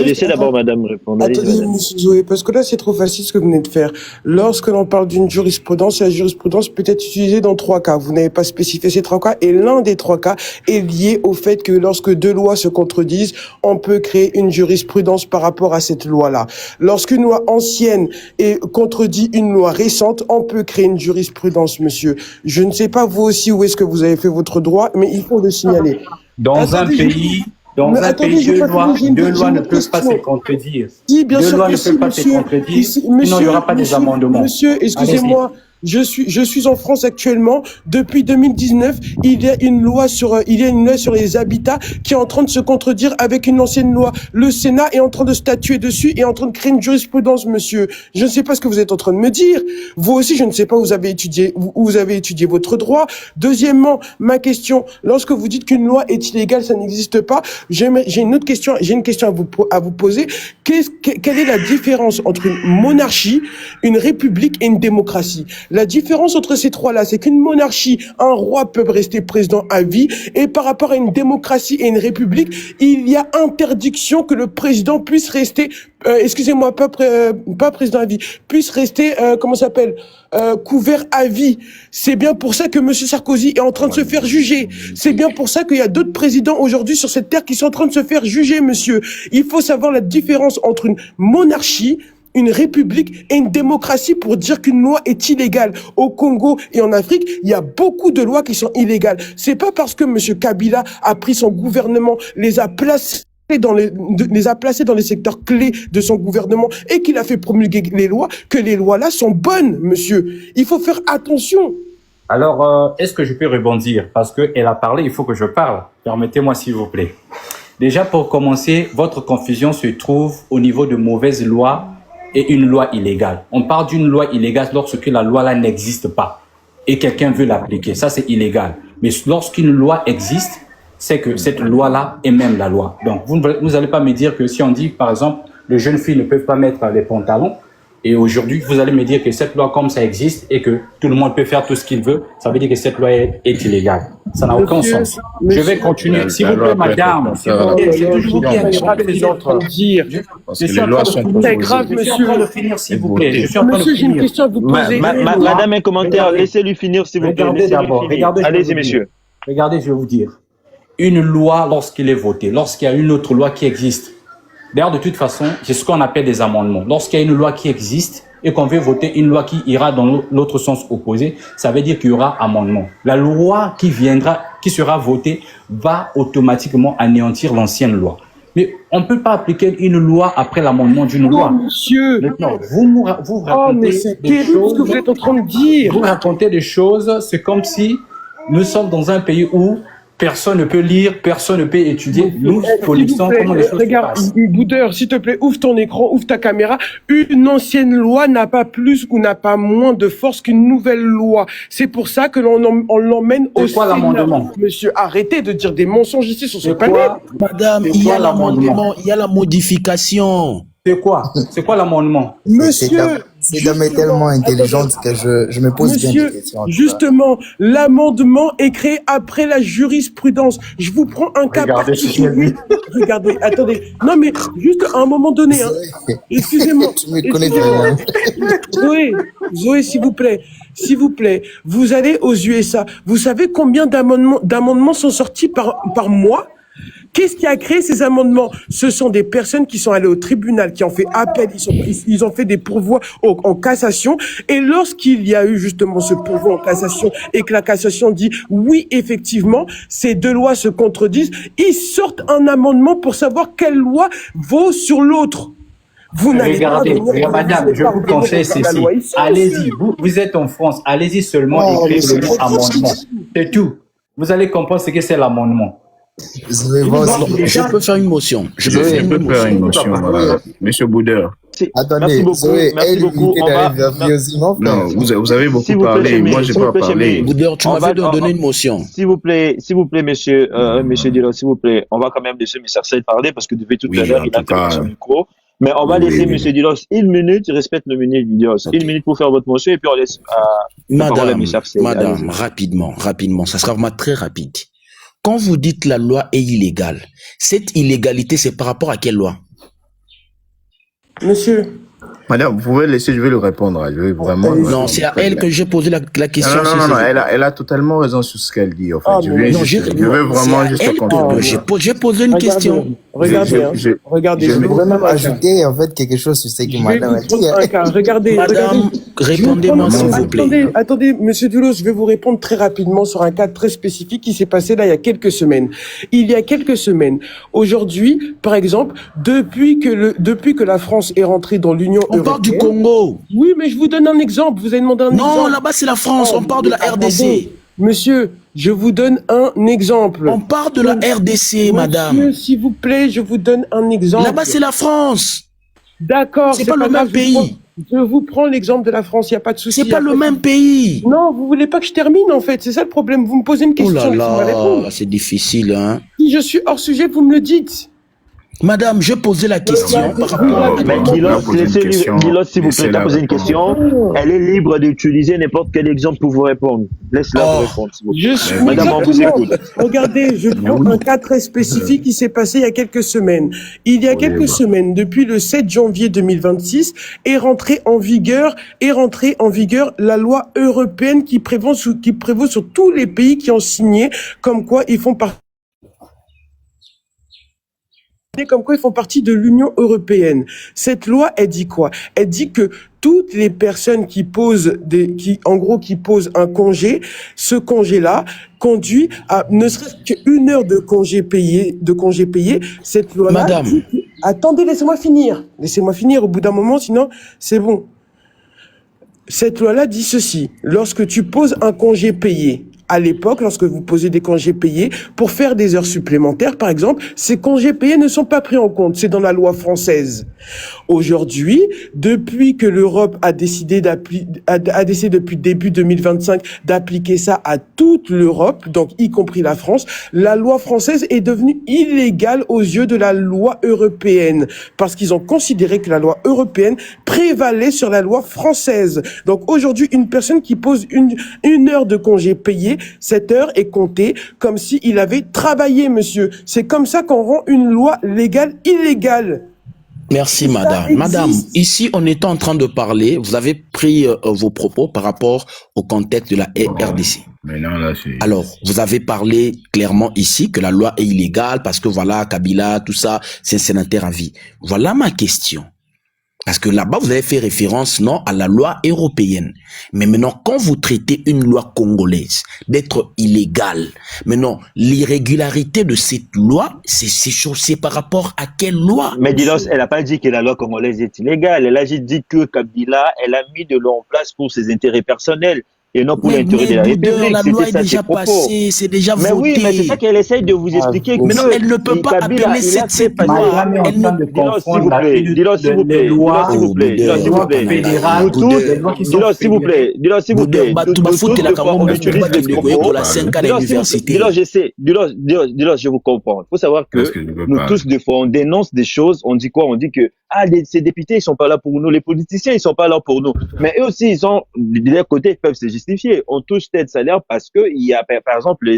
[SPEAKER 11] Laissez d'abord madame répondre.
[SPEAKER 9] Attendez, monsieur Zoé, parce que là, c'est trop facile ce que vous venez de faire. Lorsque l'on parle d'une jurisprudence, la jurisprudence peut être utilisée dans 3 cas. Vous n'avez pas spécifié ces 3 cas, et l'un des 3 cas est lié au fait que lorsque 2 lois se contredisent, on peut créer une jurisprudence par rapport à cette loi-là. Lorsqu'une loi ancienne contredit une loi récente, on peut créer une jurisprudence, monsieur. Je ne sais pas vous aussi où est-ce que vous avez fait votre droit, mais il faut le signaler.
[SPEAKER 10] Dans un pays, deux lois ne peuvent pas se contredire.
[SPEAKER 9] Si, bien sûr que si, monsieur.
[SPEAKER 10] Sinon, il n'y aura pas des amendements.
[SPEAKER 9] Monsieur, excusez-moi. Je suis en France actuellement. Depuis 2019, il y a une loi sur les habitats qui est en train de se contredire avec une ancienne loi. Le Sénat est en train de statuer dessus et en train de créer une jurisprudence, monsieur. Je ne sais pas ce que vous êtes en train de me dire. Vous aussi, je ne sais pas où vous avez étudié votre droit. Deuxièmement, ma question, lorsque vous dites qu'une loi est illégale, ça n'existe pas. J'ai une autre question, à vous poser. Quelle est la différence entre une monarchie, une république et une démocratie? La différence entre ces 3-là, c'est qu'une monarchie, un roi peut rester président à vie, et par rapport à une démocratie et une république, il y a interdiction que le président puisse rester, pas président à vie, puisse rester, couvert à vie. C'est bien pour ça que monsieur Sarkozy est en train de se faire juger. C'est bien pour ça qu'il y a d'autres présidents aujourd'hui sur cette terre qui sont en train de se faire juger, monsieur. Il faut savoir la différence entre une monarchie, une république et une démocratie pour dire qu'une loi est illégale. Au Congo et en Afrique, il y a beaucoup de lois qui sont illégales. C'est pas parce que monsieur Kabila a pris son gouvernement, les a placés dans les secteurs clés de son gouvernement et qu'il a fait promulguer les lois, que les lois-là sont bonnes, monsieur. Il faut faire attention.
[SPEAKER 10] Alors, est-ce que je peux rebondir? Parce qu'elle a parlé, il faut que je parle. Permettez-moi, s'il vous plaît. Déjà, pour commencer, votre confusion se trouve au niveau de mauvaises lois et une loi illégale. On parle d'une loi illégale lorsque la loi là n'existe pas et quelqu'un veut l'appliquer. Ça, c'est illégal. Mais lorsqu'une loi existe, c'est que cette loi-là est même la loi. Donc, vous n'allez pas me dire que si on dit, par exemple, les jeunes filles ne peuvent pas mettre les pantalons, et aujourd'hui, vous allez me dire que cette loi, comme ça existe, et que tout le monde peut faire tout ce qu'il veut, ça veut dire que cette loi est illégale. Ça n'a aucun sens. Je vais continuer. S'il vous plaît, madame. C'est toujours bien.
[SPEAKER 6] Parce que les lois sont
[SPEAKER 9] C'est grave, monsieur.
[SPEAKER 10] Je suis en train de finir, s'il vous plaît. Je suis en train de
[SPEAKER 9] Monsieur, j'ai une
[SPEAKER 10] finir.
[SPEAKER 9] question à vous poser.
[SPEAKER 11] Madame, un commentaire. Laissez-lui finir, s'il vous plaît.
[SPEAKER 10] Regardez d'abord. Regardez,
[SPEAKER 11] Allez-y, messieurs.
[SPEAKER 10] Regardez, je vais vous dire. Une loi, lorsqu'il est voté, lorsqu'il y a une autre loi qui existe, d'ailleurs, de toute façon, c'est ce qu'on appelle des amendements. Lorsqu'il y a une loi qui existe et qu'on veut voter une loi qui ira dans l'autre sens opposé, ça veut dire qu'il y aura amendement. La loi qui sera votée va automatiquement anéantir l'ancienne loi. Mais on ne peut pas appliquer une loi après l'amendement d'une loi.
[SPEAKER 9] Monsieur.
[SPEAKER 10] Maintenant, vous racontez
[SPEAKER 9] mais c'est
[SPEAKER 10] des
[SPEAKER 9] terrible
[SPEAKER 10] choses.
[SPEAKER 9] ce que vous êtes en train de dire.
[SPEAKER 10] Vous racontez des choses, c'est comme si nous sommes dans un pays où personne ne peut lire, personne ne peut étudier. Nous connaissons comment les choses se
[SPEAKER 9] Regarde,
[SPEAKER 10] passent.
[SPEAKER 9] Boudeur, s'il te plaît, ouvre ton écran, ouvre ta caméra. Une ancienne loi n'a pas plus ou n'a pas moins de force qu'une nouvelle loi. C'est pour ça que on l'emmène au
[SPEAKER 10] C'est quoi
[SPEAKER 9] Sénat.
[SPEAKER 10] l'amendement?
[SPEAKER 9] Monsieur, arrêtez de dire des mensonges ici sur ce
[SPEAKER 10] C'est
[SPEAKER 9] panel.
[SPEAKER 10] quoi?
[SPEAKER 5] Madame,
[SPEAKER 10] C'est
[SPEAKER 5] il y
[SPEAKER 10] quoi
[SPEAKER 5] a l'amendement, il y a la modification.
[SPEAKER 10] C'est quoi? C'est quoi l'amendement?
[SPEAKER 9] Monsieur,
[SPEAKER 12] Ces dames est tellement intelligente que je me pose bien
[SPEAKER 9] monsieur,
[SPEAKER 12] des questions. en tout cas.
[SPEAKER 9] justement, l'amendement est créé après la jurisprudence. Je vous prends un cas
[SPEAKER 10] Regardez ce
[SPEAKER 9] particulier.
[SPEAKER 10] qu'il dit.
[SPEAKER 9] Regardez, attendez. Non, mais juste à un moment donné, hein. Excusez-moi.
[SPEAKER 12] Tu me connais bien.
[SPEAKER 9] Zoé, s'il vous plaît. S'il vous plaît, vous allez aux USA. Vous savez combien d'amendements sont sortis par mois? Qu'est-ce qui a créé ces amendements? Ce sont des personnes qui sont allées au tribunal, qui ont fait appel, ils ont fait des pourvois en cassation. Et lorsqu'il y a eu justement ce pourvoi en cassation et que la cassation dit oui, effectivement, ces deux lois se contredisent, ils sortent un amendement pour savoir quelle loi vaut sur l'autre. Vous n'allez pas
[SPEAKER 10] Regardez,
[SPEAKER 9] venir-
[SPEAKER 10] madame, je vous conseille
[SPEAKER 9] la
[SPEAKER 10] ceci.
[SPEAKER 9] loi ici,
[SPEAKER 10] Allez-y, vous êtes en France, allez-y seulement
[SPEAKER 12] Oh, mais
[SPEAKER 10] écrire
[SPEAKER 12] c'est
[SPEAKER 10] le mot
[SPEAKER 12] trop
[SPEAKER 10] amendement. C'est tout. Vous allez comprendre ce que c'est l'amendement.
[SPEAKER 12] Zoé, va aussi.
[SPEAKER 5] Je peux faire une motion. Je peux faire
[SPEAKER 6] Je peux faire une motion, Monsieur Boudeur.
[SPEAKER 12] Attendez,
[SPEAKER 11] Merci beaucoup.
[SPEAKER 12] Zoé,
[SPEAKER 11] Merci
[SPEAKER 12] elle
[SPEAKER 11] beaucoup.
[SPEAKER 12] évite
[SPEAKER 11] On va-
[SPEAKER 12] d'aller vertueusement.
[SPEAKER 6] Non, vous avez beaucoup
[SPEAKER 11] S'il vous plaît,
[SPEAKER 6] parlé.
[SPEAKER 11] Chémé,
[SPEAKER 6] Moi, j'ai
[SPEAKER 11] s'il vous
[SPEAKER 6] pas
[SPEAKER 11] plaît,
[SPEAKER 6] parlé.
[SPEAKER 11] Chémé.
[SPEAKER 5] Boudeur, tu
[SPEAKER 11] On
[SPEAKER 5] m'avais
[SPEAKER 11] va-
[SPEAKER 5] donné une motion.
[SPEAKER 11] S'il vous plaît, monsieur Dillon, s'il vous plaît, on va quand même laisser M. Sarcel parler parce que depuis tout
[SPEAKER 6] Oui,
[SPEAKER 11] à l'heure,
[SPEAKER 6] en
[SPEAKER 11] il a
[SPEAKER 6] tout cas,
[SPEAKER 11] tenu son micro. Mais on va
[SPEAKER 6] oui,
[SPEAKER 11] laisser
[SPEAKER 6] oui.
[SPEAKER 11] M. Dillon une minute, il respecte le minute Dillon.
[SPEAKER 5] Ok.
[SPEAKER 11] Une minute pour faire votre motion et puis on laisse la parole à M. Sarcel.
[SPEAKER 5] Madame,
[SPEAKER 11] Allez-y.
[SPEAKER 5] rapidement, ça sera vraiment très rapide. Quand vous dites la loi est illégale, cette illégalité, c'est par rapport à quelle loi?
[SPEAKER 9] Monsieur,
[SPEAKER 6] Madame, vous pouvez laisser, je vais le répondre. Je vais vraiment.
[SPEAKER 5] Non, c'est à elle que j'ai posé la question.
[SPEAKER 6] Non, elle a totalement raison sur ce qu'elle dit. En fait,
[SPEAKER 9] Ah,
[SPEAKER 6] je
[SPEAKER 9] mais
[SPEAKER 6] vais
[SPEAKER 5] non,
[SPEAKER 6] vraiment
[SPEAKER 5] c'est
[SPEAKER 6] juste
[SPEAKER 5] à elle
[SPEAKER 6] comprendre.
[SPEAKER 5] que j'ai posé une question.
[SPEAKER 9] regardez, hein.
[SPEAKER 6] Je-
[SPEAKER 9] Regardez,
[SPEAKER 6] je
[SPEAKER 9] je vais
[SPEAKER 6] vais
[SPEAKER 9] vous
[SPEAKER 12] même
[SPEAKER 9] prendre un cas.
[SPEAKER 12] ajouter en fait quelque chose sur ce que
[SPEAKER 9] Je vais
[SPEAKER 12] madame a
[SPEAKER 9] vous
[SPEAKER 12] dit.
[SPEAKER 9] prendre un cas. Regardez,
[SPEAKER 5] Madame, répondez-moi s'il vous plaît.
[SPEAKER 9] Attendez, monsieur Dulos, je vais vous répondre très rapidement sur un cas très spécifique qui s'est passé là il y a quelques semaines. Il y a quelques semaines. Aujourd'hui, par exemple, depuis que la France est rentrée dans l'Union
[SPEAKER 5] On parle du
[SPEAKER 9] européenne.
[SPEAKER 5] Congo.
[SPEAKER 9] Oui, mais je vous donne un exemple. Vous avez demandé un exemple.
[SPEAKER 5] Non, là-bas c'est la France, on parle de la
[SPEAKER 9] Attendez.
[SPEAKER 5] RDC.
[SPEAKER 9] Monsieur, je vous donne un exemple.
[SPEAKER 5] On parle de la RDC, madame.
[SPEAKER 9] Monsieur, s'il vous plaît, je vous donne un exemple.
[SPEAKER 5] Là-bas c'est la France.
[SPEAKER 9] D'accord.
[SPEAKER 5] C'est pas le
[SPEAKER 9] grave,
[SPEAKER 5] même pays.
[SPEAKER 9] Je vous prends l'exemple de la France, il n'y a pas de souci.
[SPEAKER 5] C'est pas le même pays.
[SPEAKER 9] Non, vous voulez pas que je termine en fait, c'est ça le problème. Vous me posez une
[SPEAKER 5] Oh
[SPEAKER 9] question,
[SPEAKER 5] là
[SPEAKER 9] laissez-moi répondre.
[SPEAKER 5] là, c'est difficile, hein.
[SPEAKER 9] Si je suis hors sujet, vous me le dites.
[SPEAKER 5] Madame, je posais la question par rapport à...
[SPEAKER 11] Mais Dillon, Dillon, s'il vous plaît, t'as posé une question. Elle est libre d'utiliser n'importe quel exemple pour vous répondre. Laisse-la vous répondre, s'il vous plaît.
[SPEAKER 9] Je suis
[SPEAKER 11] Madame, on vous
[SPEAKER 9] exactement.
[SPEAKER 11] écoute.
[SPEAKER 9] Regardez, je prends un cas très spécifique qui s'est passé il y a quelques semaines. Il y a quelques semaines, depuis le 7 janvier 2026, est rentrée en vigueur la loi européenne qui prévaut sur tous les pays qui ont signé, comme quoi ils font partie de l'Union européenne. Cette loi, elle dit quoi? Elle dit que toutes les personnes qui posent un congé, ce congé-là conduit à ne serait-ce qu'une heure de congé payé. Cette loi-là.
[SPEAKER 5] Madame.
[SPEAKER 9] Attendez, laissez-moi finir. Au bout d'un moment, sinon, c'est bon. Cette loi-là dit ceci. Lorsque tu poses un congé payé À l'époque, lorsque vous posez des congés payés, pour faire des heures supplémentaires, par exemple, ces congés payés ne sont pas pris en compte. C'est dans la loi française. Aujourd'hui, depuis que l'Europe a décidé depuis début 2025 d'appliquer ça à toute l'Europe, donc y compris la France, la loi française est devenue illégale aux yeux de la loi européenne parce qu'ils ont considéré que la loi européenne prévalait sur la loi française. Donc aujourd'hui, une personne qui pose une heure de congé payé, cette heure est comptée comme s'il avait travaillé, monsieur. C'est comme ça qu'on rend une loi légale illégale.
[SPEAKER 5] Merci, madame. Madame, ici, on est en train de parler, vous avez pris vos propos par rapport au contexte de la RDC. Alors, vous avez parlé clairement ici que la loi est illégale parce que voilà, Kabila, tout ça, c'est un sénateur à vie. Voilà ma question. Parce que là-bas, vous avez fait référence, non, à la loi européenne. Mais maintenant, quand vous traitez une loi congolaise d'être illégale, maintenant, l'irrégularité de cette loi, c'est par rapport à quelle loi?
[SPEAKER 11] Mais Dilos, elle n'a pas dit que la loi congolaise est illégale. Elle a juste dit que Kabila, elle a mis de l'eau en place pour ses intérêts personnels. Et non pour l'intérêt de la République.
[SPEAKER 5] La loi est déjà passée, c'est déjà voté.
[SPEAKER 11] Mais oui, mais c'est ça qu'elle essaye de vous expliquer.
[SPEAKER 5] Mais non, elle ne peut pas appeler cette loi.
[SPEAKER 10] Elle ne peut pas
[SPEAKER 11] Dis-le s'il vous plaît. Dis-le s'il vous plaît. Dis-le s'il vous plaît. Dis-le s'il vous plaît. Dis-le s'il vous plaît. Dis-le, je sais. Dis-le, je vous comprends. Il faut savoir que nous tous, des fois, on dénonce des choses. On dit quoi? On dit que ces députés, ils sont pas là pour nous. Les politiciens, ils sont pas là pour nous. Mais eux aussi, ils ont, de leur côté, ils peuvent se justifier. On touche tel salaire parce que il y a, par exemple,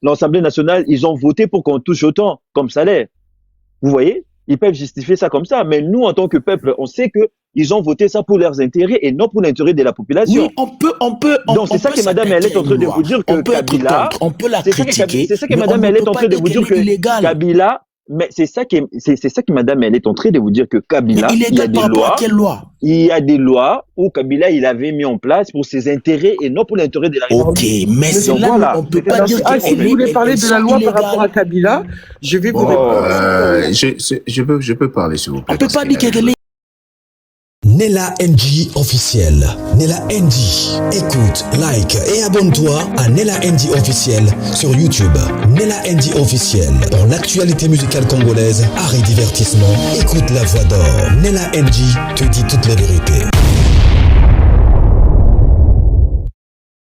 [SPEAKER 11] l'Assemblée nationale, ils ont voté pour qu'on touche autant comme salaire. Vous voyez? Ils peuvent justifier ça comme ça. Mais nous, en tant que peuple, on sait que ils ont voté ça pour leurs intérêts et non pour l'intérêt de la population.
[SPEAKER 5] Oui, on peut.
[SPEAKER 11] Donc c'est ça que madame, elle est en train de vous dire que Kabila,
[SPEAKER 5] on peut la critiquer.
[SPEAKER 11] C'est ça que madame, elle est en train de vous dire que Kabila, mais c'est ça que madame, elle est en train de vous dire que Kabila, il y a des lois.
[SPEAKER 5] Quelle loi?
[SPEAKER 11] Il y a des lois où Kabila, il avait mis en place pour ses intérêts et non pour l'intérêt de la République.
[SPEAKER 5] Ok, mais c'est là, voilà. On peut pas dire
[SPEAKER 9] si vous voulez parler de la loi par rapport à Kabila, je vais vous répondre.
[SPEAKER 6] Je peux parler, s'il vous plaît.
[SPEAKER 5] On peut pas dire qu'elle est
[SPEAKER 1] Nella NG officiel. Nella NG. Écoute, like et abonne-toi à Nella NG officiel sur YouTube. Nella NG officiel. Pour l'actualité musicale congolaise, art et divertissement, écoute la voix d'or. Nella NG te dit toutes les vérités.